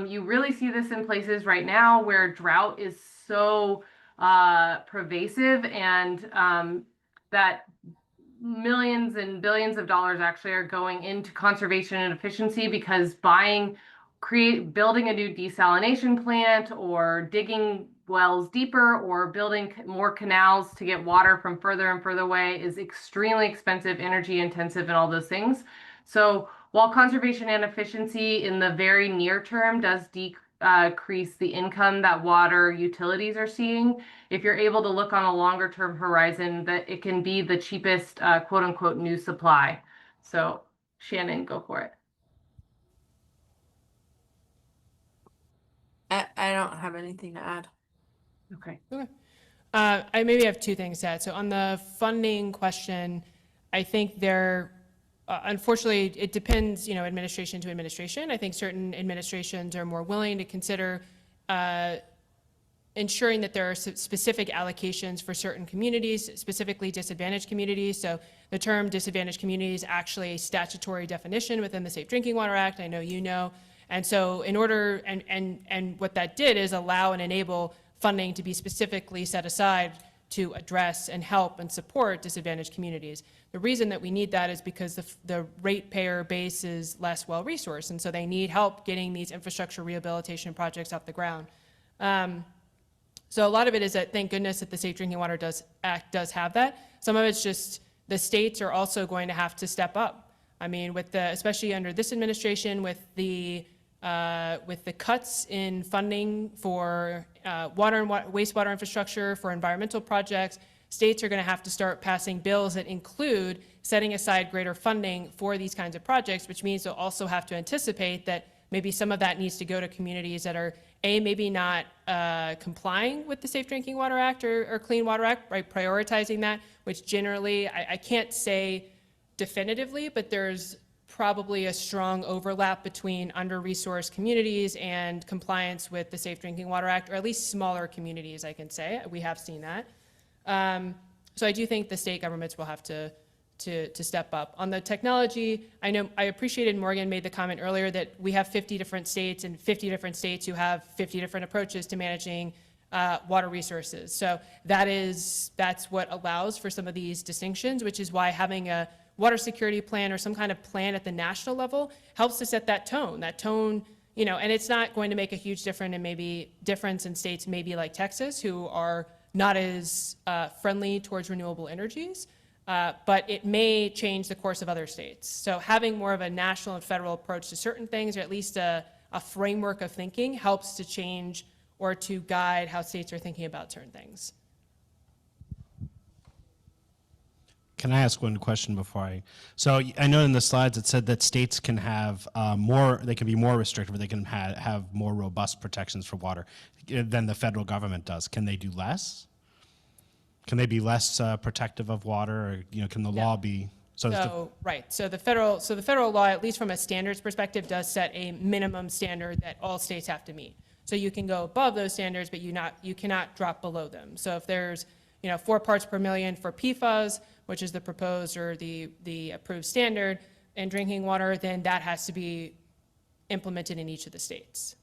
You really see this in places right now where drought is so pervasive, and that millions and billions of dollars actually are going into conservation and efficiency, because building a new desalination plant or digging wells deeper or building more canals to get water from further and further away is extremely expensive, energy intensive, and all those things. So while conservation and efficiency in the very near term does decrease the income that water utilities are seeing, if you're able to look on a longer term horizon, that it can be the cheapest quote unquote new supply. So Shannon, go for it. I don't have anything to add. Okay. I maybe have two things to add. So on the funding question, I think unfortunately, it depends, administration to administration. I think certain administrations are more willing to consider ensuring that there are specific allocations for certain communities, specifically disadvantaged communities. So the term disadvantaged community is actually a statutory definition within the Safe Drinking Water Act. I know you know. And so and what that did is allow and enable funding to be specifically set aside to address and help and support disadvantaged communities. The reason that we need that is because the ratepayer base is less well-resourced, and so they need help getting these infrastructure rehabilitation projects off the ground. So a lot of it is that, thank goodness, that the Safe Drinking Water Act does have that. Some of it's just the states are also going to have to step up. I mean, especially under this administration, with the with the cuts in funding for water and wastewater infrastructure, for environmental projects, states are going to have to start passing bills that include setting aside greater funding for these kinds of projects, which means they'll also have to anticipate that maybe some of that needs to go to communities that are, maybe not complying with the Safe Drinking Water Act or Clean Water Act, right, prioritizing that, which generally, I can't say definitively, but there's probably a strong overlap between under-resourced communities and compliance with the Safe Drinking Water Act, or at least smaller communities, I can say. We have seen that. So I do think the state governments will have to step up. On the technology, I appreciated Morgan made the comment earlier that we have 50 different states and 50 different states who have 50 different approaches to managing water resources. So that's what allows for some of these distinctions, which is why having a water security plan or some kind of plan at the national level helps to set that tone, and it's not going to make a huge difference in states maybe like Texas, who are not as friendly towards renewable energies, but it may change the course of other states. So having more of a national and federal approach to certain things, or at least a framework of thinking, helps to change or to guide how states are thinking about certain things. Can I ask one question before so I know in the slides it said that states can have they can be more restrictive, they can have more robust protections for water than the federal government does. Can they do less? Can they be less protective of water, or, can the law be? Right. So the federal law, at least from a standards perspective, does set a minimum standard that all states have to meet. So you can go above those standards, but you cannot drop below them. So if there's 4 parts per million for PFAS, which is the proposed or the approved standard in drinking water, then that has to be implemented in each of the states.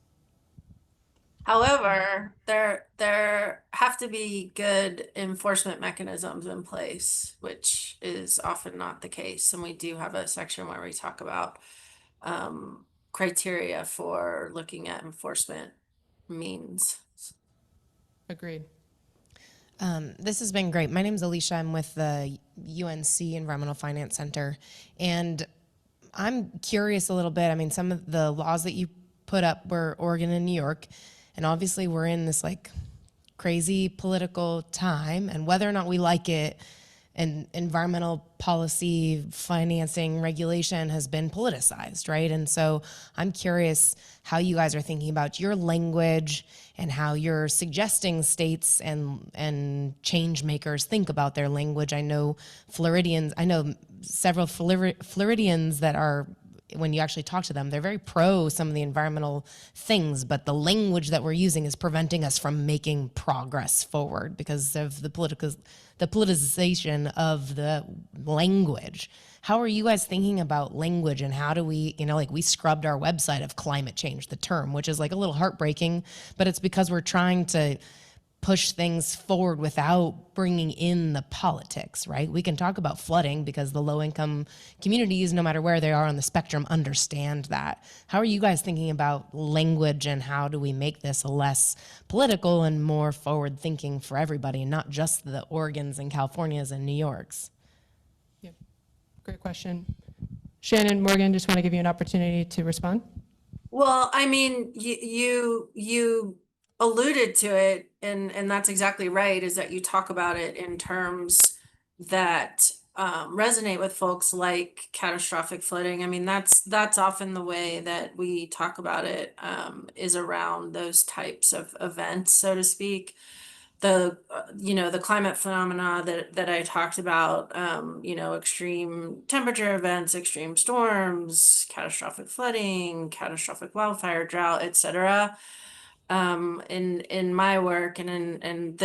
However, there have to be good enforcement mechanisms in place, which is often not the case. And we do have a section where we talk about criteria for looking at enforcement means. Agreed. This has been great. My name is Alicia. I'm with the UNC Environmental Finance Center. And I'm curious a little bit. I mean, some of the laws that you put up were Oregon and New York. And obviously we're in this crazy political time, and whether or not we like it, and environmental policy, financing, regulation has been politicized, right? And so I'm curious how you guys are thinking about your language and how you're suggesting states and change makers think about their language. I know several Floridians that are, when you actually talk to them, they're very pro some of the environmental things, but the language that we're using is preventing us from making progress forward because of the politicization of the language. How are you guys thinking about language, and how do we, we scrubbed our website of climate change, the term, which is a little heartbreaking, but it's because we're trying to push things forward without bringing in the politics, right? We can talk about flooding because the low-income communities, no matter where they are on the spectrum, understand that. How are you guys thinking about language, and how do we make this less political and more forward-thinking for everybody, not just the Oregons and Californias and New Yorks? Yeah, great question. Shannon, Morgan, just want to give you an opportunity to respond. Well, I mean, you alluded to it, and that's exactly right, is that you talk about it in terms that resonate with folks, like catastrophic flooding. I mean, that's often the way that we talk about it, is around those types of events, so to speak. The climate phenomena that I talked about, extreme temperature events, extreme storms, catastrophic flooding, catastrophic wildfire, drought, etc. In my work and in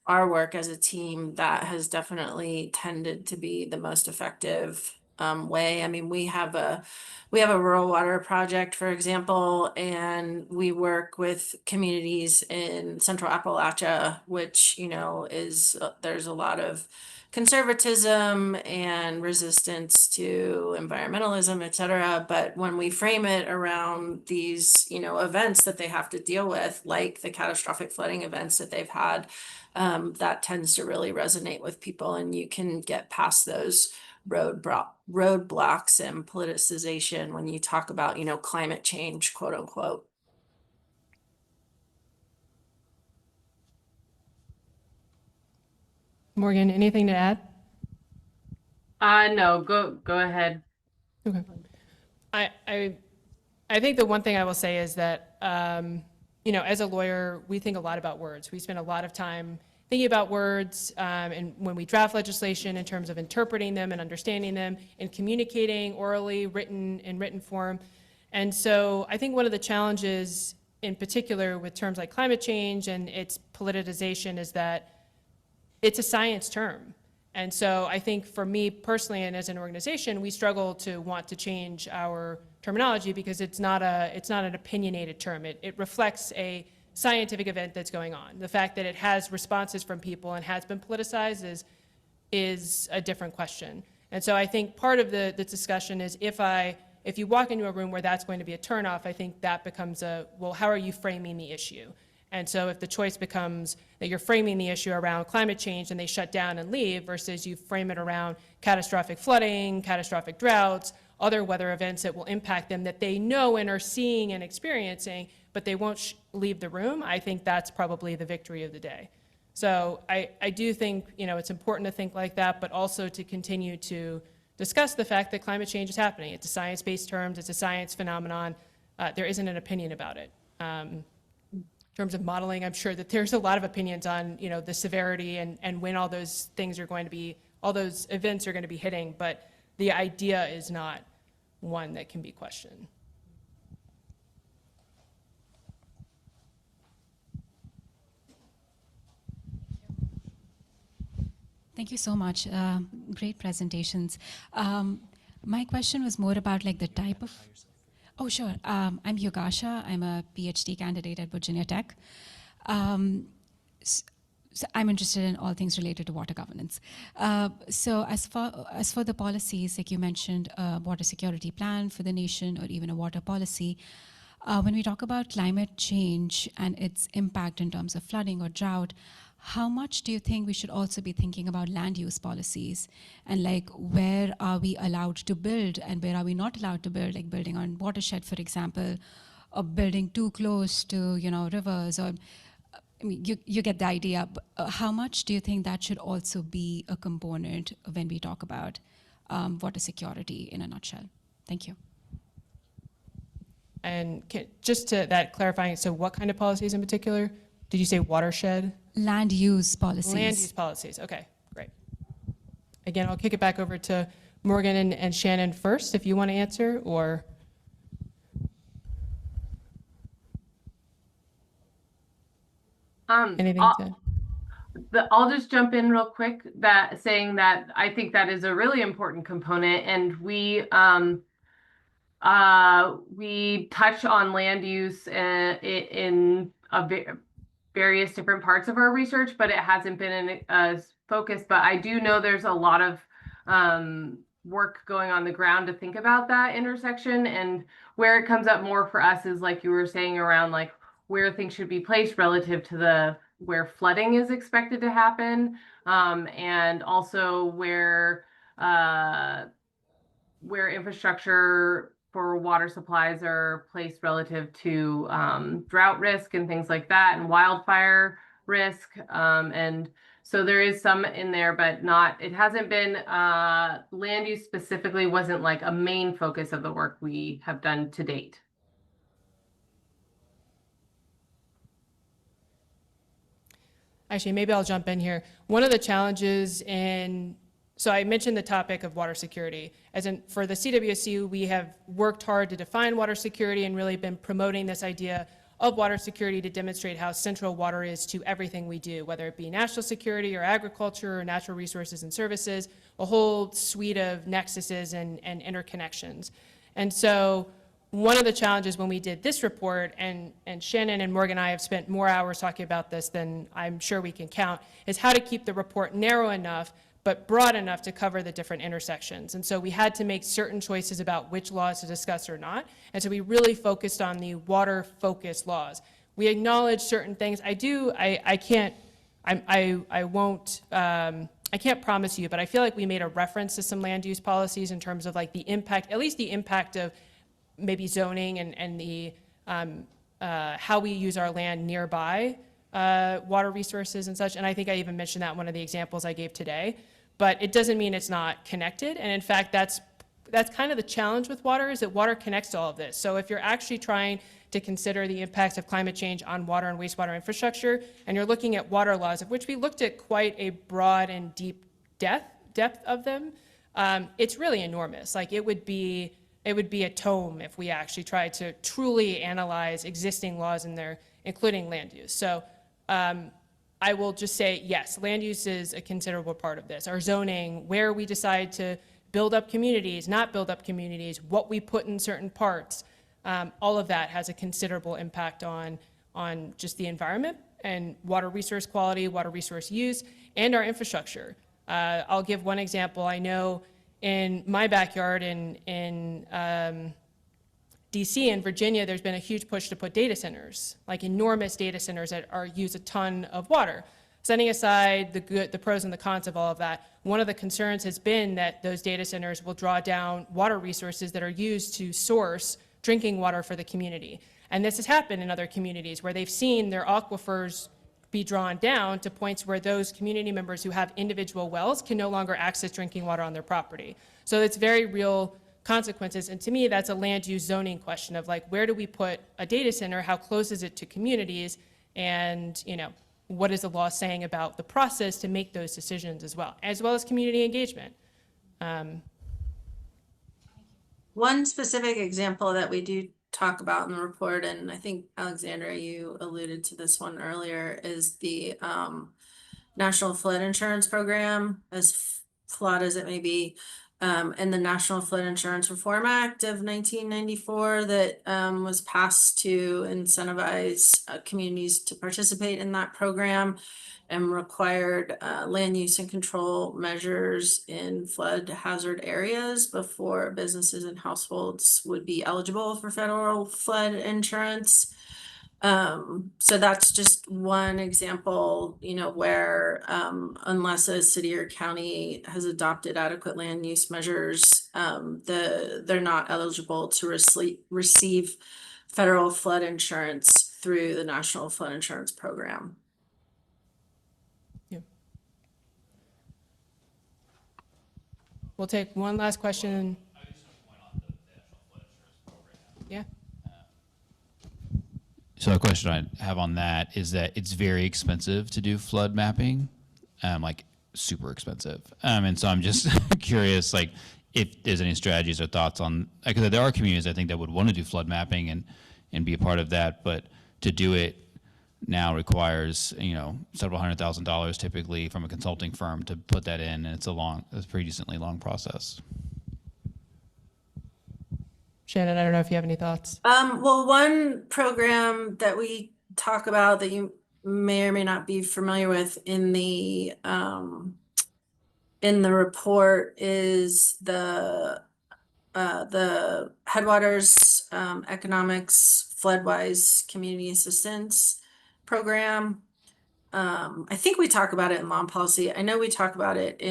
our work as a team, that has definitely tended to be the most effective way. I mean, we have a rural water project, for example, and we work with communities in Central Appalachia, which there's a lot of conservatism and resistance to environmentalism, et cetera. But when we frame it around these, events that they have to deal with, like the catastrophic flooding events that they've had, that tends to really resonate with people, and you can get past those roadblocks and politicization when you talk about, you know, climate change, quote unquote. Morgan, anything to add? No, go ahead. Okay. I think the one thing I will say is that, you know, as a lawyer, we think a lot about words. We spend a lot of time thinking about words, and when we draft legislation in terms of interpreting them and understanding them and communicating orally, in written form. And so I think one of the challenges in particular with terms like climate change and its politicization is that it's a science term. And so I think for me personally and as an organization, we struggle to want to change our terminology because it's not an opinionated term. It reflects a scientific event that's going on. The fact that it has responses from people and has been politicized is a different question. And so I think part of the discussion is if you walk into a room where that's going to be a turnoff, I think that becomes well, how are you framing the issue? And so if the choice becomes that you're framing the issue around climate change and they shut down and leave versus you frame it around catastrophic flooding, catastrophic droughts, other weather events that will impact them that they know and are seeing and experiencing, but they won't leave the room, I think that's probably the victory of the day. So I do think, you know, it's important to think like that, but also to continue to discuss the fact that climate change is happening. It's a science-based term, it's a science phenomenon. There isn't an opinion about it. In terms of modeling, I'm sure that there's a lot of opinions on, you know, the severity and when all those things are going to be, all those events are going to be hitting, but the idea is not one that can be questioned. Thank you so much. Great presentations. My question was more about like the type of. Oh, sure. I'm Yogasha. I'm a PhD candidate at Virginia Tech. So I'm interested in all things related to water governance. So as for the policies, like you mentioned, a water security plan for the nation or even a water policy, when we talk about climate change and its impact in terms of flooding or drought, how much do you think we should also be thinking about land use policies and like where are we allowed to build and where are we not allowed to build, like building on watershed, for example, or building too close to, you know, rivers, or I mean, you get the idea. But how much do you think that should also be a component when we talk about water security in a nutshell? Thank you. And just to that clarifying, so what kind of policies in particular? Did you say watershed? Land use policies. Land use policies, okay, great. Again, I'll kick it back over to Morgan and Shannon first, if you want to answer, or. Anything to? I'll just jump in real quick saying that I think that is a really important component, and we touch on land use in various different parts of our research, but it hasn't been in a focus. But I do know there's a lot of work going on the ground to think about that intersection, and where it comes up more for us is like you were saying around like where things should be placed relative to where flooding is expected to happen, and also where infrastructure for water supplies are placed relative to drought risk and things like that, and wildfire risk. And so there is some in there, but it hasn't been, land use specifically wasn't like a main focus of the work we have done to date. Actually, maybe I'll jump in here. One of the challenges so I mentioned the topic of water security. For the CWSC, we have worked hard to define water security and really been promoting this idea of water security to demonstrate how central water is to everything we do, whether it be national security or agriculture or natural resources and services, a whole suite of nexuses and interconnections. And so one of the challenges when we did this report, and Shannon and Morgan and I have spent more hours talking about this than I'm sure we can count, is how to keep the report narrow enough but broad enough to cover the different intersections. And so we had to make certain choices about which laws to discuss or not. And so we really focused on the water-focused laws. We acknowledge certain things. I won't I can't promise you, but I feel like we made a reference to some land use policies in terms of like the impact, at least the impact of maybe zoning and the how we use our land nearby water resources and such. And I think I even mentioned that in one of the examples I gave today. But it doesn't mean it's not connected. And in fact, that's kind of the challenge with water, is that water connects to all of this. So if you're actually trying to consider the impacts of climate change on water and wastewater infrastructure, and you're looking at water laws, of which we looked at quite a broad and deep depth of them, it's really enormous. Like it would be a tome if we actually tried to truly analyze existing laws in there, including land use. So I will just say, yes, land use is a considerable part of this. Our zoning, where we decide to build up communities, not build up communities, what we put in certain parts, all of that has a considerable impact on just the environment and water resource quality, water resource use, and our infrastructure. I'll give one example. I know in my backyard in DC and Virginia, there's been a huge push to put data centers, like enormous data centers that use a ton of water. Setting aside the pros and the cons of all of that, one of the concerns has been that those data centers will draw down water resources that are used to source drinking water for the community. And this has happened in other communities where they've seen their aquifers be drawn down to points where those community members who have individual wells can no longer access drinking water on their property. So it's very real consequences. And to me, that's a land use zoning question of like, where do we put a data center? How close is it to communities? And, what is the law saying about the process to make those decisions as well as community engagement? One specific example that we do talk about in the report, and I think Alexandra, you alluded to this one earlier, is the National Flood Insurance Program, as flawed as it may be, and the National Flood Insurance Reform Act of 1994 that was passed to incentivize communities to participate in that program and required land use and control measures in flood hazard areas before businesses and households would be eligible for federal flood insurance. So that's just one example, where unless a city or county has adopted adequate land use measures, they're not eligible to receive federal flood insurance through the National Flood Insurance Program. Yeah. We'll take one last question. Yeah. So a question I have on that is that it's very expensive to do flood mapping, like super expensive. And so I'm just curious, like if there's any strategies or thoughts on, because there are communities I think that would want to do flood mapping and be a part of that, but to do it now requires, several $100,000 typically from a consulting firm to put that in, and it's a pretty decently long process. Shannon, I don't know if you have any thoughts. Well, one program that we talk about that you may or may not be familiar with in the report is the Headwaters Economics Floodwise Community Assistance Program. I think we talk about it in law and policy. I know we talk about it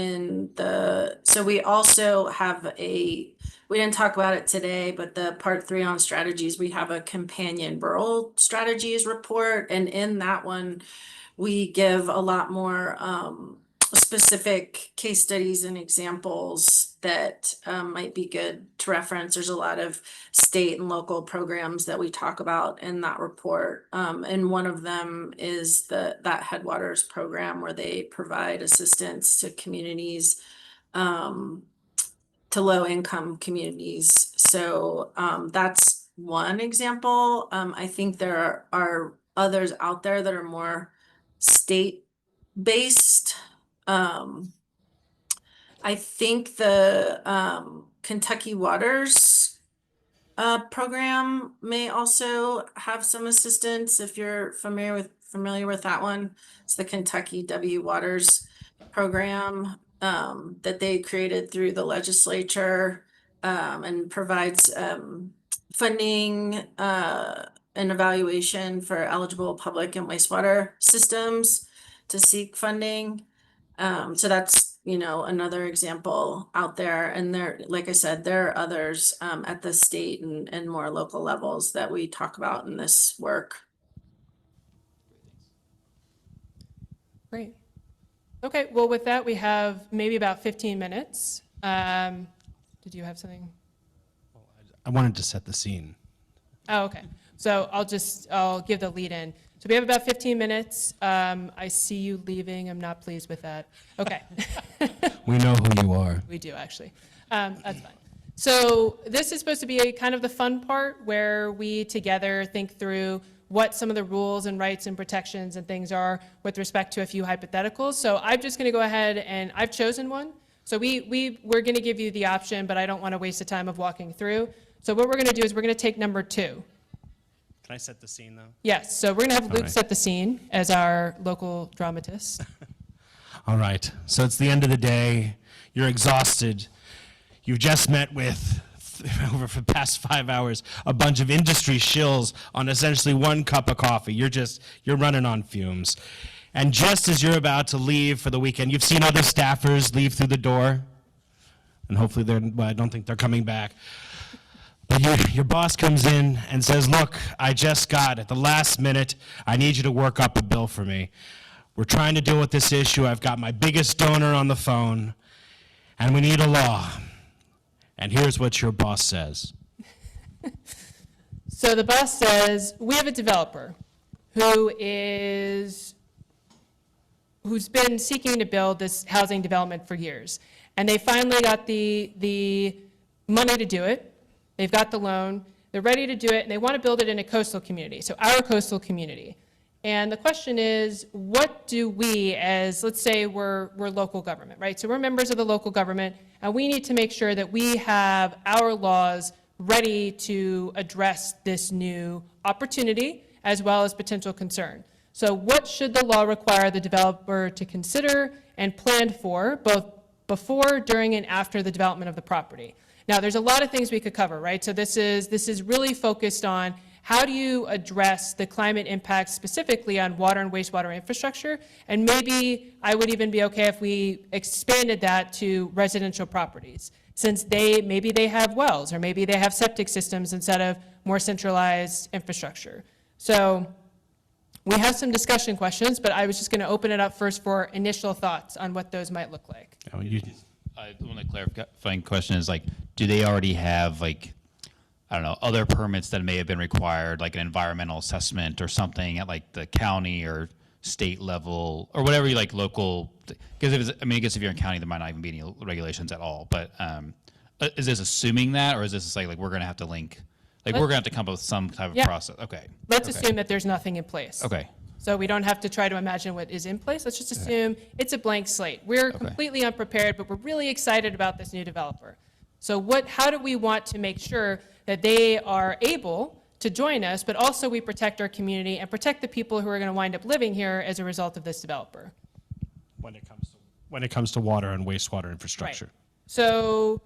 so we also have we didn't talk about it today, but the part 3 on strategies, we have a companion rural strategies report. And in that one, we give a lot more specific case studies and examples that might be good to reference. There's a lot of state and local programs that we talk about in that report. And one of them is that Headwaters program where they provide assistance to communities, to low income communities. So that's one example. I think there are others out there that are more state based. I think the Kentucky Waters program may also have some assistance if you're familiar with that one. It's the Kentucky W Waters program that they created through the legislature and provides funding and evaluation for eligible public and wastewater systems to seek funding. So that's you know, another example out there. And there, like I said, there are others at the state and more local levels that we talk about in this work. Great. Okay, well, with that, we have maybe about 15 minutes. Did you have something? I wanted to set the scene. Oh, okay. So I'll give the lead in. So we have about 15 minutes. I see you leaving. I'm not pleased with that. Okay. We know who you are. We do, actually. That's fine. So this is supposed to be a kind of the fun part where we together think through what some of the rules and rights and protections and things are with respect to a few hypotheticals. So I'm just going to go ahead and I've chosen one. So we're going to give you the option, but I don't want to waste the time of walking through. So what we're going to do is we're going to take number 2. Can I set the scene, though? Yes, so we're going to have Luke right. set the scene as our local dramatist. All right. So it's the end of the day. You're exhausted. You've just met with, over the past 5 hours, a bunch of industry shills on essentially 1 cup of coffee. You're running on fumes. And just as you're about to leave for the weekend, you've seen other staffers leave through the door. And hopefully I don't think they're coming back. But your boss comes in and says, look, I just got, at the last minute, I need you to work up a bill for me. We're trying to deal with this issue. I've got my biggest donor on the phone, and we need a law. And here's what your boss says. So the boss says, we have a developer who's been seeking to build this housing development for years. And they finally got the money to do it. They've got the loan, they're ready to do it, and they want to build it in a coastal community, so our coastal community. And the question is, what do we, as, let's say we're local government, right? So we're members of the local government, and we need to make sure that we have our laws ready to address this new opportunity as well as potential concern. So what should the law require the developer to consider and plan for, both before, during, and after the development of the property? Now, there's a lot of things we could cover, right? So this is really focused on how do you address the climate impacts specifically on water and wastewater infrastructure, and maybe I would even be okay if we expanded that to residential properties, since maybe they have wells, or maybe they have septic systems instead of more centralized infrastructure. So we have some discussion questions, but I was just going to open it up first for initial thoughts on what those might look like. Oh, you, The only clarifying question is, like, do they already have, like, I don't know, other permits that may have been required, like an environmental assessment or something at like the county or state level or whatever you like local? Because I guess if you're in county, there might not even be any regulations at all. But is this assuming that, or is this like we're going to have to link, like we're going to have to come up with some type of Yeah. process? Okay. Let's Okay. assume that there's nothing in place. Okay. So we don't have to try to imagine what is in place. Let's just assume it's a blank slate. We're completely unprepared, but we're really excited about this new developer. So how do we want to make sure that they are able to join us, but also we protect our community and protect the people who are going to wind up living here as a result of this developer? when it comes to water and wastewater infrastructure. Right. So,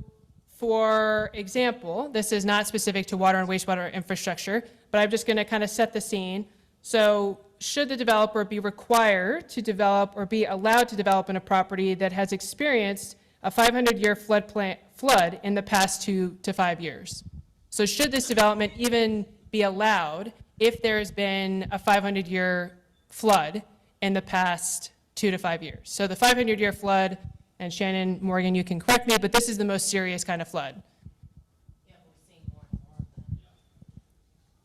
for example, this is not specific to water and wastewater infrastructure, but I'm just going to kind of set the scene. So, should the developer be required to develop or be allowed to develop in a property that has experienced a 500-year flood in the past 2 to 5 years? So should this development even be allowed if there's been a 500-year flood in the past 2 to 5 years? So the 500-year flood, and Shannon, Morgan, you can correct me, but this is the most serious kind of flood. Yeah, we're seeing more and more of them.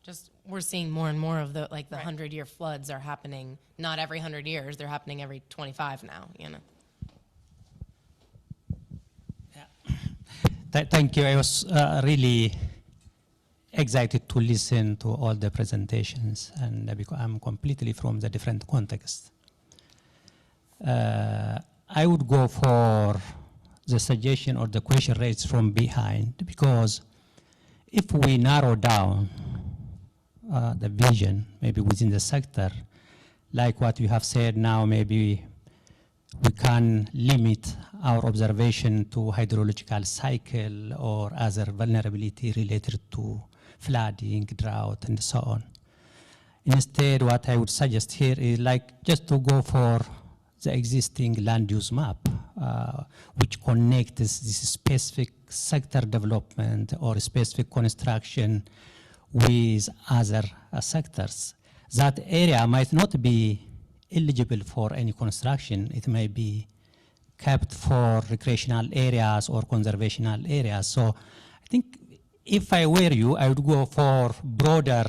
Just, we're seeing more and more of the, like, the 100-year floods are happening, not every 100 years, they're happening every 25 now, you know? Thank you. I was really excited to listen to all the presentations, and because I'm completely from the different context. I would go for the suggestion or the question raised from behind, because if we narrow down the vision, maybe within the sector, like what you have said now, maybe we can limit our observation to hydrological cycle or other vulnerability related to flooding, drought, and so on. Instead, what I would suggest here is like just to go for the existing land use map which connect this specific sector development or specific construction with other sectors. That area might not be eligible for any construction. It may be kept for recreational areas or conservational areas. So I think if I were you, I would go for broader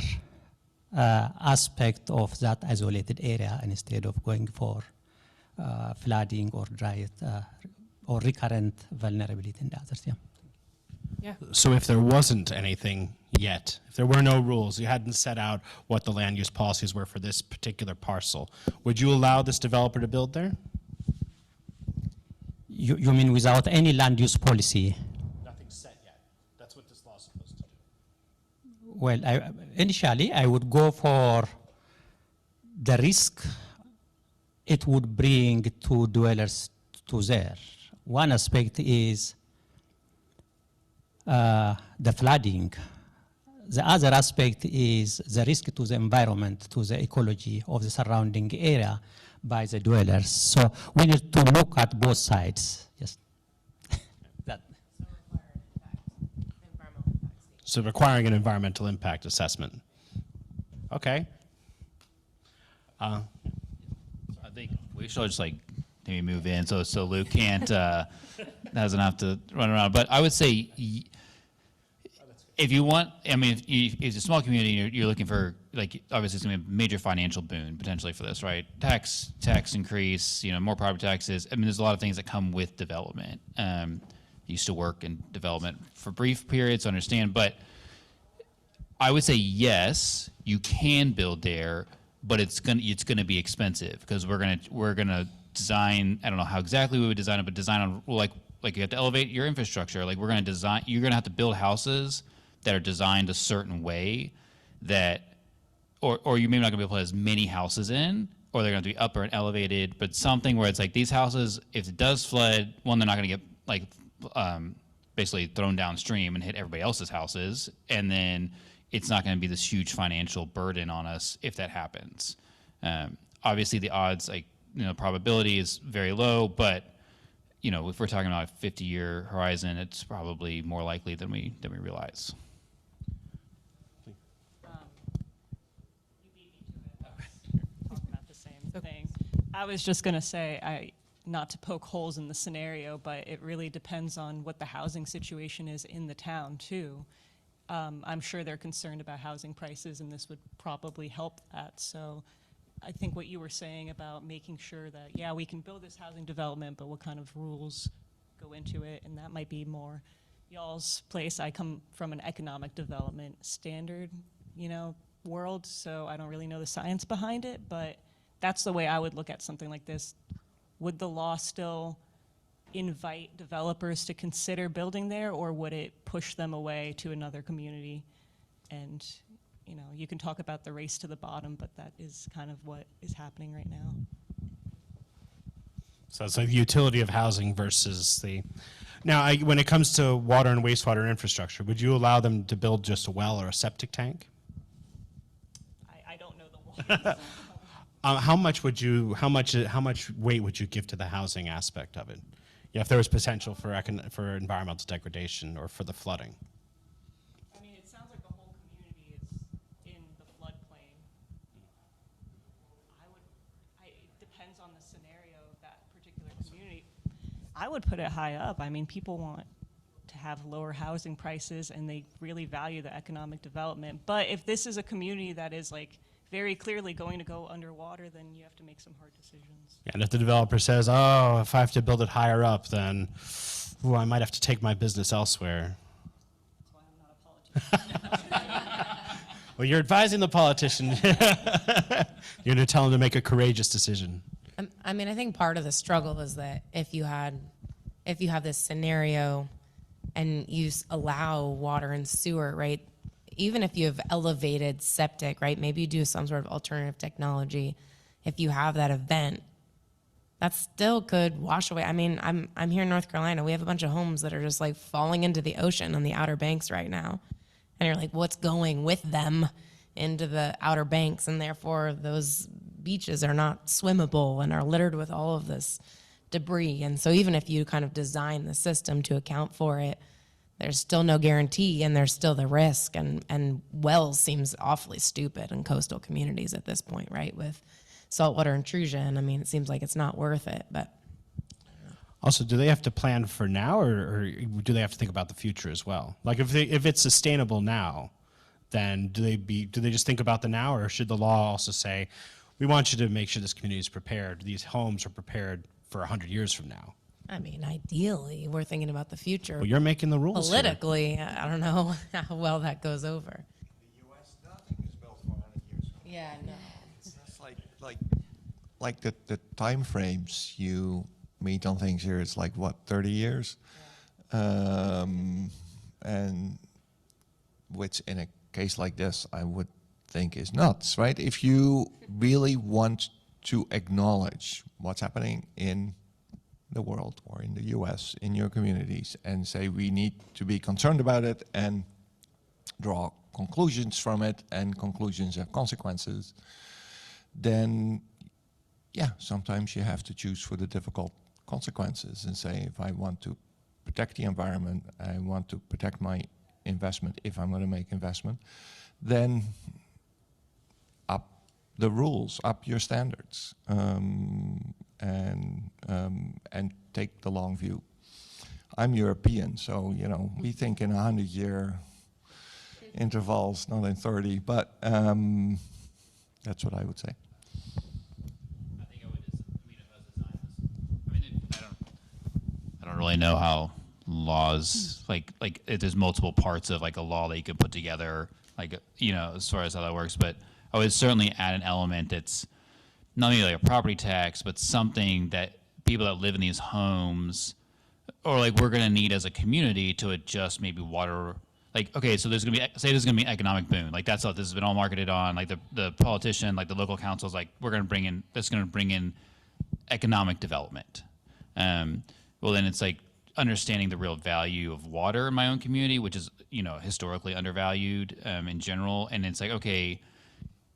aspect of that isolated area instead of going for flooding or dry or recurrent vulnerability in the others. Yeah. Yeah. So if there wasn't anything yet, if there were no rules, you hadn't set out what the land use policies were for this particular parcel, would you allow this developer to build there? You mean without any land use policy? Nothing's set yet. That's what this law is supposed to do. Well, initially, I would go for the risk it would bring to dwellers to there. One aspect is the flooding. The other aspect is the risk to the environment, to the ecology of the surrounding area by the dwellers. So we need to look at both sides. Yes. That. So requiring an environmental impact assessment. Okay. I think we should just like maybe move in so Luke can't doesn't have to run around. But I would say if you want, I mean, if it's a small community, you're looking for like obviously it's gonna be a major financial boon potentially for this, right? Tax increase, more property taxes. I mean, there's a lot of things that come with development. Used to work in development for brief periods, understand, but I would say yes, you can build there, but it's gonna be expensive because we're gonna design. I don't know how exactly we would design it, but design on like you have to elevate your infrastructure. Like you're gonna have to build houses that are designed a certain way that, or you may not gonna be able to put as many houses in, or they're gonna have to be upper and elevated, but something where it's like these houses, if it does flood, one, they're not gonna get like basically thrown downstream and hit everybody else's houses, and then it's not going to be this huge financial burden on us if that happens. Obviously, the odds, probability is very low, but if we're talking about a 50-year horizon, it's probably more likely than we realize. About the same thing. I was just going to say, not to poke holes in the scenario, but it really depends on what the housing situation is in the town too. I'm sure they're concerned about housing prices, and this would probably help that. So I think what you were saying about making sure that, yeah, we can build this housing development, but what kind of rules go into it, and that might be more y'all's place. I come from an economic development standard, world, so I don't really know the science behind it, but that's the way I would look at something like this. Would the law still invite developers to consider building there, or would it push them away to another community? And you can talk about the race to the bottom, but that is kind of what is happening right now. So it's like the utility of housing versus the. Now, when it comes to water and wastewater infrastructure, would you allow them to build just a well or a septic tank? I don't know the law. How much weight would you give to the housing aspect of it? Yeah, if there was potential for environmental degradation or for the flooding. I mean, it sounds like the whole community is in the floodplain. It depends on the scenario of that particular community. I would put it high up. I mean, people want to have lower housing prices, and they really value the economic development. But if this is a community that is very clearly going to go underwater, then you have to make some hard decisions. And if the developer says, oh, if I have to build it higher up, then I might have to take my business elsewhere. That's why I'm not a politician. Well, you're advising the politician. You're going to tell him to make a courageous decision. I mean, I think part of the struggle is that if you have this scenario and you allow water and sewer, right? Even if you have elevated septic, right? Maybe you do some sort of alternative technology. If you have that event, that still could wash away. I mean, I'm here in North Carolina. We have a bunch of homes that are just falling into the ocean on the Outer Banks right now. And you're like, what's going with them into the Outer Banks? And therefore those beaches are not swimmable and are littered with all of this debris. And so even if you kind of design the system to account for it, there's still no guarantee and there's still the risk. And wells seems awfully stupid in coastal communities at this point, right? With saltwater intrusion, I mean, it seems like it's not worth it, but. Also, do they have to plan for now, or do they have to think about the future as well? Like if it's sustainable now, then do they just think about the now, or should the law also say, we want you to make sure this community is prepared, these homes are prepared for 100 years from now? I mean, ideally, we're thinking about the future. Well, you're making the rules here. Politically, I don't know how well that goes over. The U.S., nothing is built for 100 years. Yeah, no. It's like the time frames you meet on things here. It's like what, 30 years, and which in a case like this, I would think is nuts, right? If you really want to acknowledge what's happening in the world or in the US, in your communities, and say we need to be concerned about it and draw conclusions from it, and conclusions have consequences, then yeah, sometimes you have to choose for the difficult consequences and say, if I want to protect the environment, I want to protect my investment, if I'm going to make investment, then up the rules, up your standards, and take the long view. I'm European, so you know we think in 100-year intervals, not in 30. But that's what I would say. I think I would just, I mean, if I was designing this, I mean, I don't really know how laws, like if there's multiple parts of like a law that you could put together, like, you know, as far as how that works. But I would certainly add an element that's not only like a property tax, but something that people that live in these homes, or like we're going to need as a community to adjust maybe water. Like, okay, so there's going to be, say there's going to be economic boom. Like that's what this has been all marketed on. Like the politician, like the local council's like, we're going to bring in, that's going to bring in economic development. Well, then it's like understanding the real value of water in my own community, which is, you know, historically undervalued in general. And it's like, okay,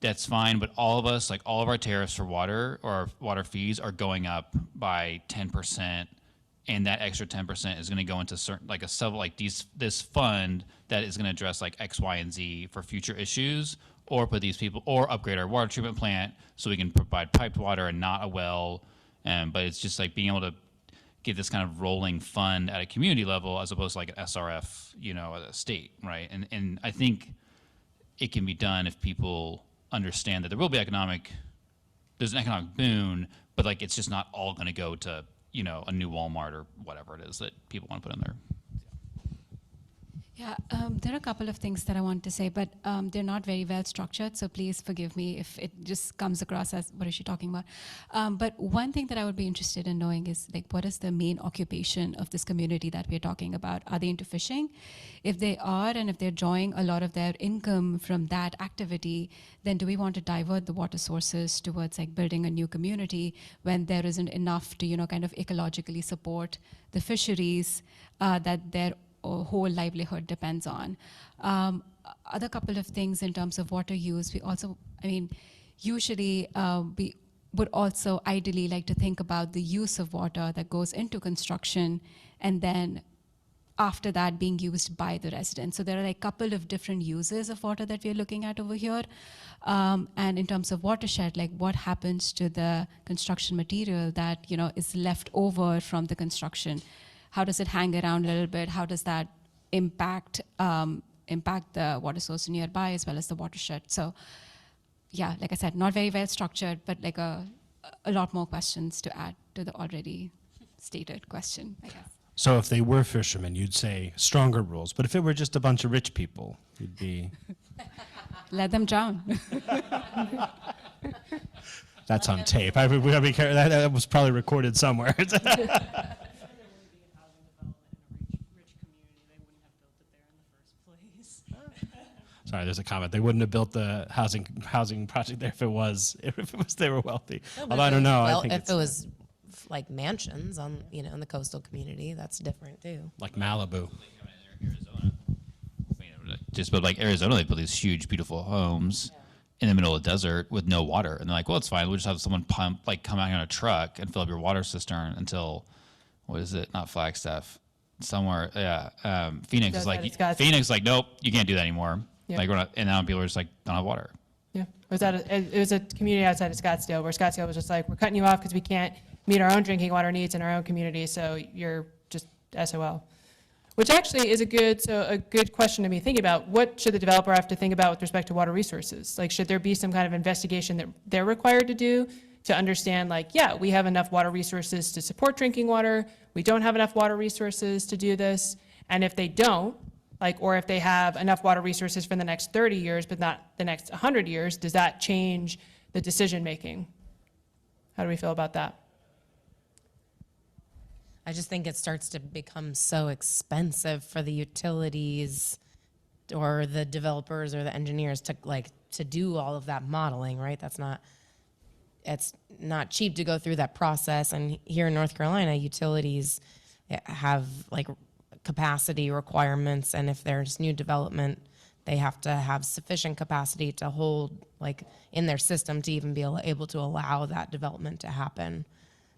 that's fine, but all of us, like all of our tariffs for water or our water fees are going up by 10%, and that extra 10% is going to go into certain, like a sub, like this fund that is going to address like X, Y, and Z for future issues, or put these people, or upgrade our water treatment plant so we can provide piped water and not a well. But it's just like being able to get this kind of rolling fund at a community level as opposed to like an SRF, you know, at a state, right? And I think it can be done if people understand that there will be there's an economic boon, but like it's just not all going to go to, you know, a new Walmart or whatever it is that people want to put in there. Yeah, there are a couple of things that I want to say, but they're not very well structured, so please forgive me if it just comes across as, what is she talking about? But one thing that I would be interested in knowing is, like, what is the main occupation of this community that we're talking about? Are they into fishing? If they are, and if they're drawing a lot of their income from that activity, then do we want to divert the water sources towards, like, building a new community when there isn't enough to, you know, kind of ecologically support the fisheries that their whole livelihood depends on? Other couple of things in terms of water use, we also, I mean, usually we would also ideally like to think about the use of water that goes into construction and then after that being used by the residents. So there are like a couple of different uses of water that we're looking at over here. And in terms of watershed, like what happens to the construction material that, you know, is left over from the construction? How does it hang around a little bit? How does that impact the water source nearby as well as the watershed? So yeah, like I said, not very well structured, but like a lot more questions to add to the already stated question, I guess. So if they were fishermen, you'd say stronger rules. But if it were just a bunch of rich people, you'd be... Let them drown. That's on tape. We gotta be careful. That was probably recorded somewhere. Sorry, there's a comment. They wouldn't have built the housing project there if it was they were wealthy. No, Although I don't know. Well, I think if it's it was like mansions on, you know, in the coastal community, that's different too. like Malibu. Just but like Arizona, they build these huge, beautiful homes, in the middle of the desert with no water. And they're like, well, it's fine. We'll just have someone come out on a truck and fill up your water cistern until, what is it? Not Flagstaff. Somewhere, yeah. Phoenix is like, nope, you can't do that anymore. Yeah. Like, we're not, and now people are just like, don't have water. Yeah, it was a community outside of Scottsdale where Scottsdale was just like, we're cutting you off because we can't meet our own drinking water needs in our own community, so you're just SOL. Which actually is a good question to be thinking about. What should the developer have to think about with respect to water resources? Like, should there be some kind of investigation that they're required to do to understand, like, yeah, we have enough water resources to support drinking water, we don't have enough water resources to do this, and if they don't, like, or if they have enough water resources for the next 30 years, but not the next 100 years, does that change the decision-making? How do we feel about that? I just think it starts to become so expensive for the utilities or the developers or the engineers to do all of that modeling, right? It's not cheap to go through that process. And here in North Carolina, utilities have like capacity requirements, and if there's new development, they have to have sufficient capacity to hold, like, in their system to even be able to allow that development to happen.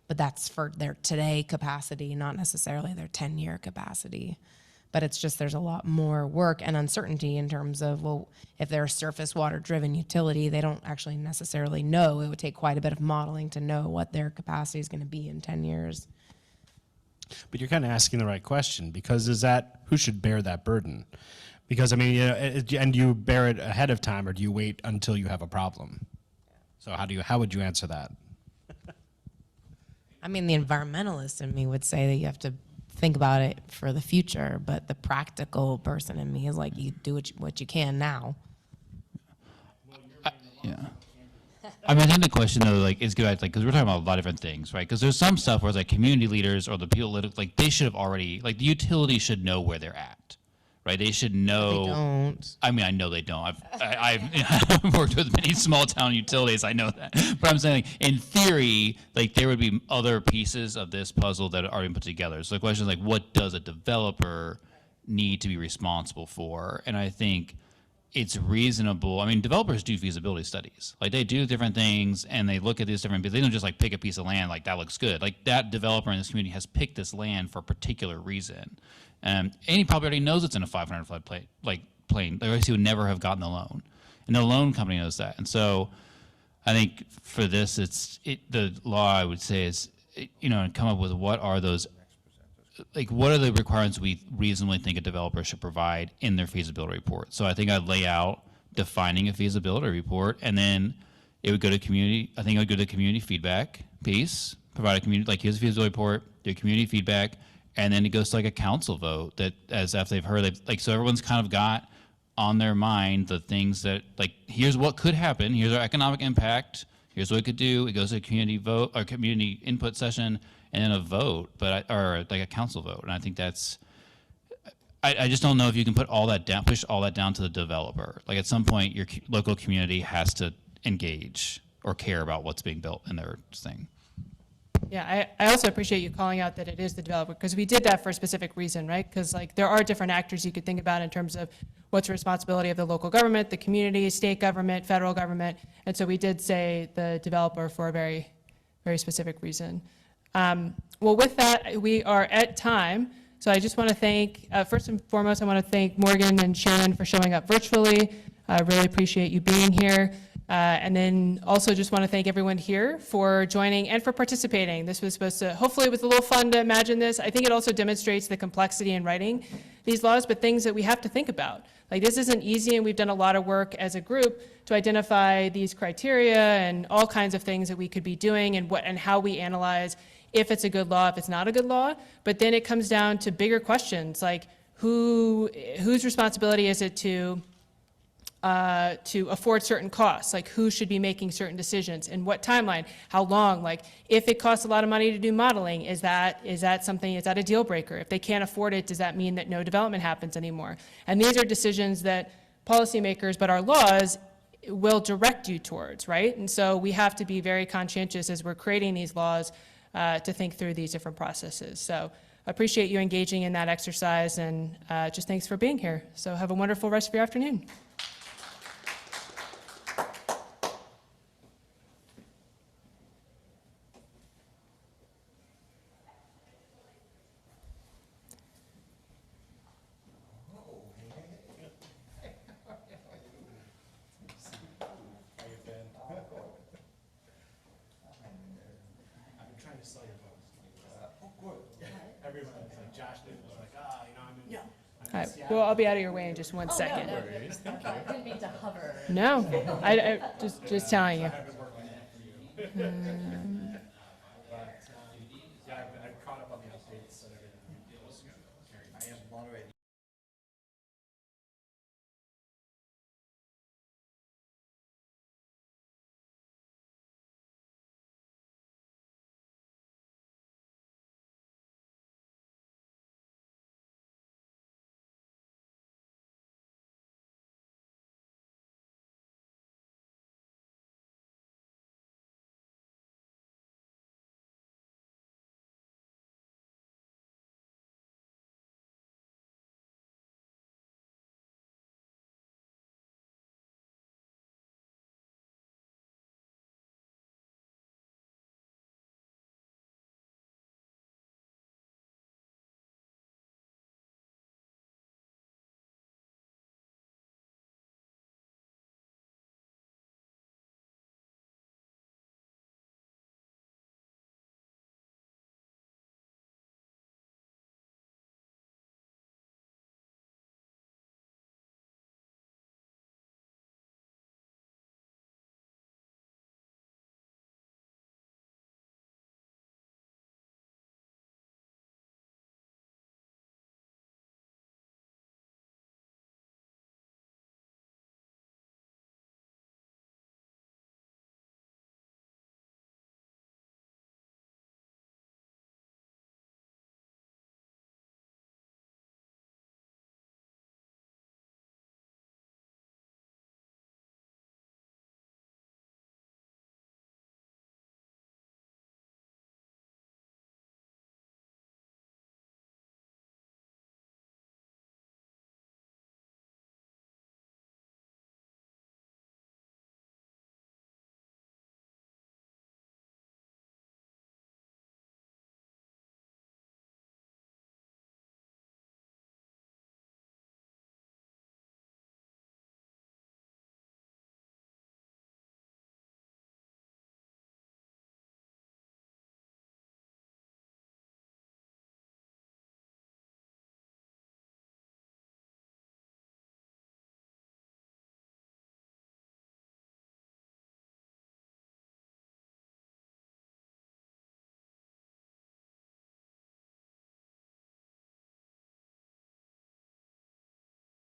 But that's for their today capacity, not necessarily their 10-year capacity. But it's just there's a lot more work and uncertainty in terms of, well, if they're a surface water-driven utility, they don't actually necessarily know. It would take quite a bit of modeling to know what their capacity is going to be in 10 years. But you're kind of asking the right question, because who should bear that burden? Because, I mean, you know, and do you bear it ahead of time, or do you wait until you have a problem? So how would you answer that? I mean, the environmentalist in me would say that you have to think about it for the future, but the practical person in me is like, you do what you can now. Yeah. I mean, I think the question though, like, is good, like, because we're talking about a lot of different things, right? Because there's some stuff where it's like community leaders or the people, like, they should have already, like, the utility should know where they're at, right? They should know. They don't. I mean, I know they don't. I've worked with many small town utilities. I know that. But I'm saying, like, in theory, like, there would be other pieces of this puzzle that are already put together. So the question is, like, what does a developer need to be responsible for? And I think it's reasonable. I mean, developers do feasibility studies. Like, they do different things, and they look at these different, they don't just like pick a piece of land like that looks good. Like, that developer in this community has picked this land for a particular reason. And he probably already knows it's in a 500 flood plain. Otherwise he would never have gotten the loan. And the loan company knows that. And so I think for this, the law, I would say, is, and come up with what are those, like, what are the requirements we reasonably think a developer should provide in their feasibility report? So I think I'd lay out defining a feasibility report, and then it would go to community. I think it would go to the community feedback piece, provide a community, like, here's a feasibility report, do community feedback, and then it goes to like a council vote that, as after they've heard, so everyone's kind of got on their mind the things that, like, here's what could happen, here's our economic impact, here's what it could do. It goes to a community vote or community input session, and then a vote, or like a council vote. And I think that's, I just don't know if you can put all that down, push all that down to the developer. Like, at some point, your local community has to engage or care about what's being built in their thing. Yeah, I also appreciate you calling out that it is the developer, because we did that for a specific reason, right? Because, like, there are different actors you could think about in terms of what's the responsibility of the local government, the community, state government, federal government. And so we did say the developer for a very, very specific reason. Well, with that, we are at time. So I just want to thank, first and foremost, I want to thank Morgan and Shannon for showing up virtually. I really appreciate you being here. And then also just want to thank everyone here for joining and for participating. This was supposed to, hopefully it was a little fun to imagine this. I think it also demonstrates the complexity in writing these laws, but things that we have to think about. Like, this isn't easy, and we've done a lot of work as a group to identify these criteria and all kinds of things that we could be doing, and how we analyze if it's a good law, if it's not a good law. But then it comes down to bigger questions, like whose responsibility is it to afford certain costs, like who should be making certain decisions, and what timeline, how long, like if it costs a lot of money to do modeling, is that a deal breaker? If they can't afford it, does that mean that no development happens anymore? And these are decisions that policymakers, but our laws will direct you towards, right? And so we have to be very conscientious as we're creating these laws to think through these different processes. So I appreciate you engaging in that exercise, and just thanks for being here. So have a wonderful rest of your afternoon. All right, well, I'll be out of your way in just one second. I didn't mean to hover. No, I just telling you.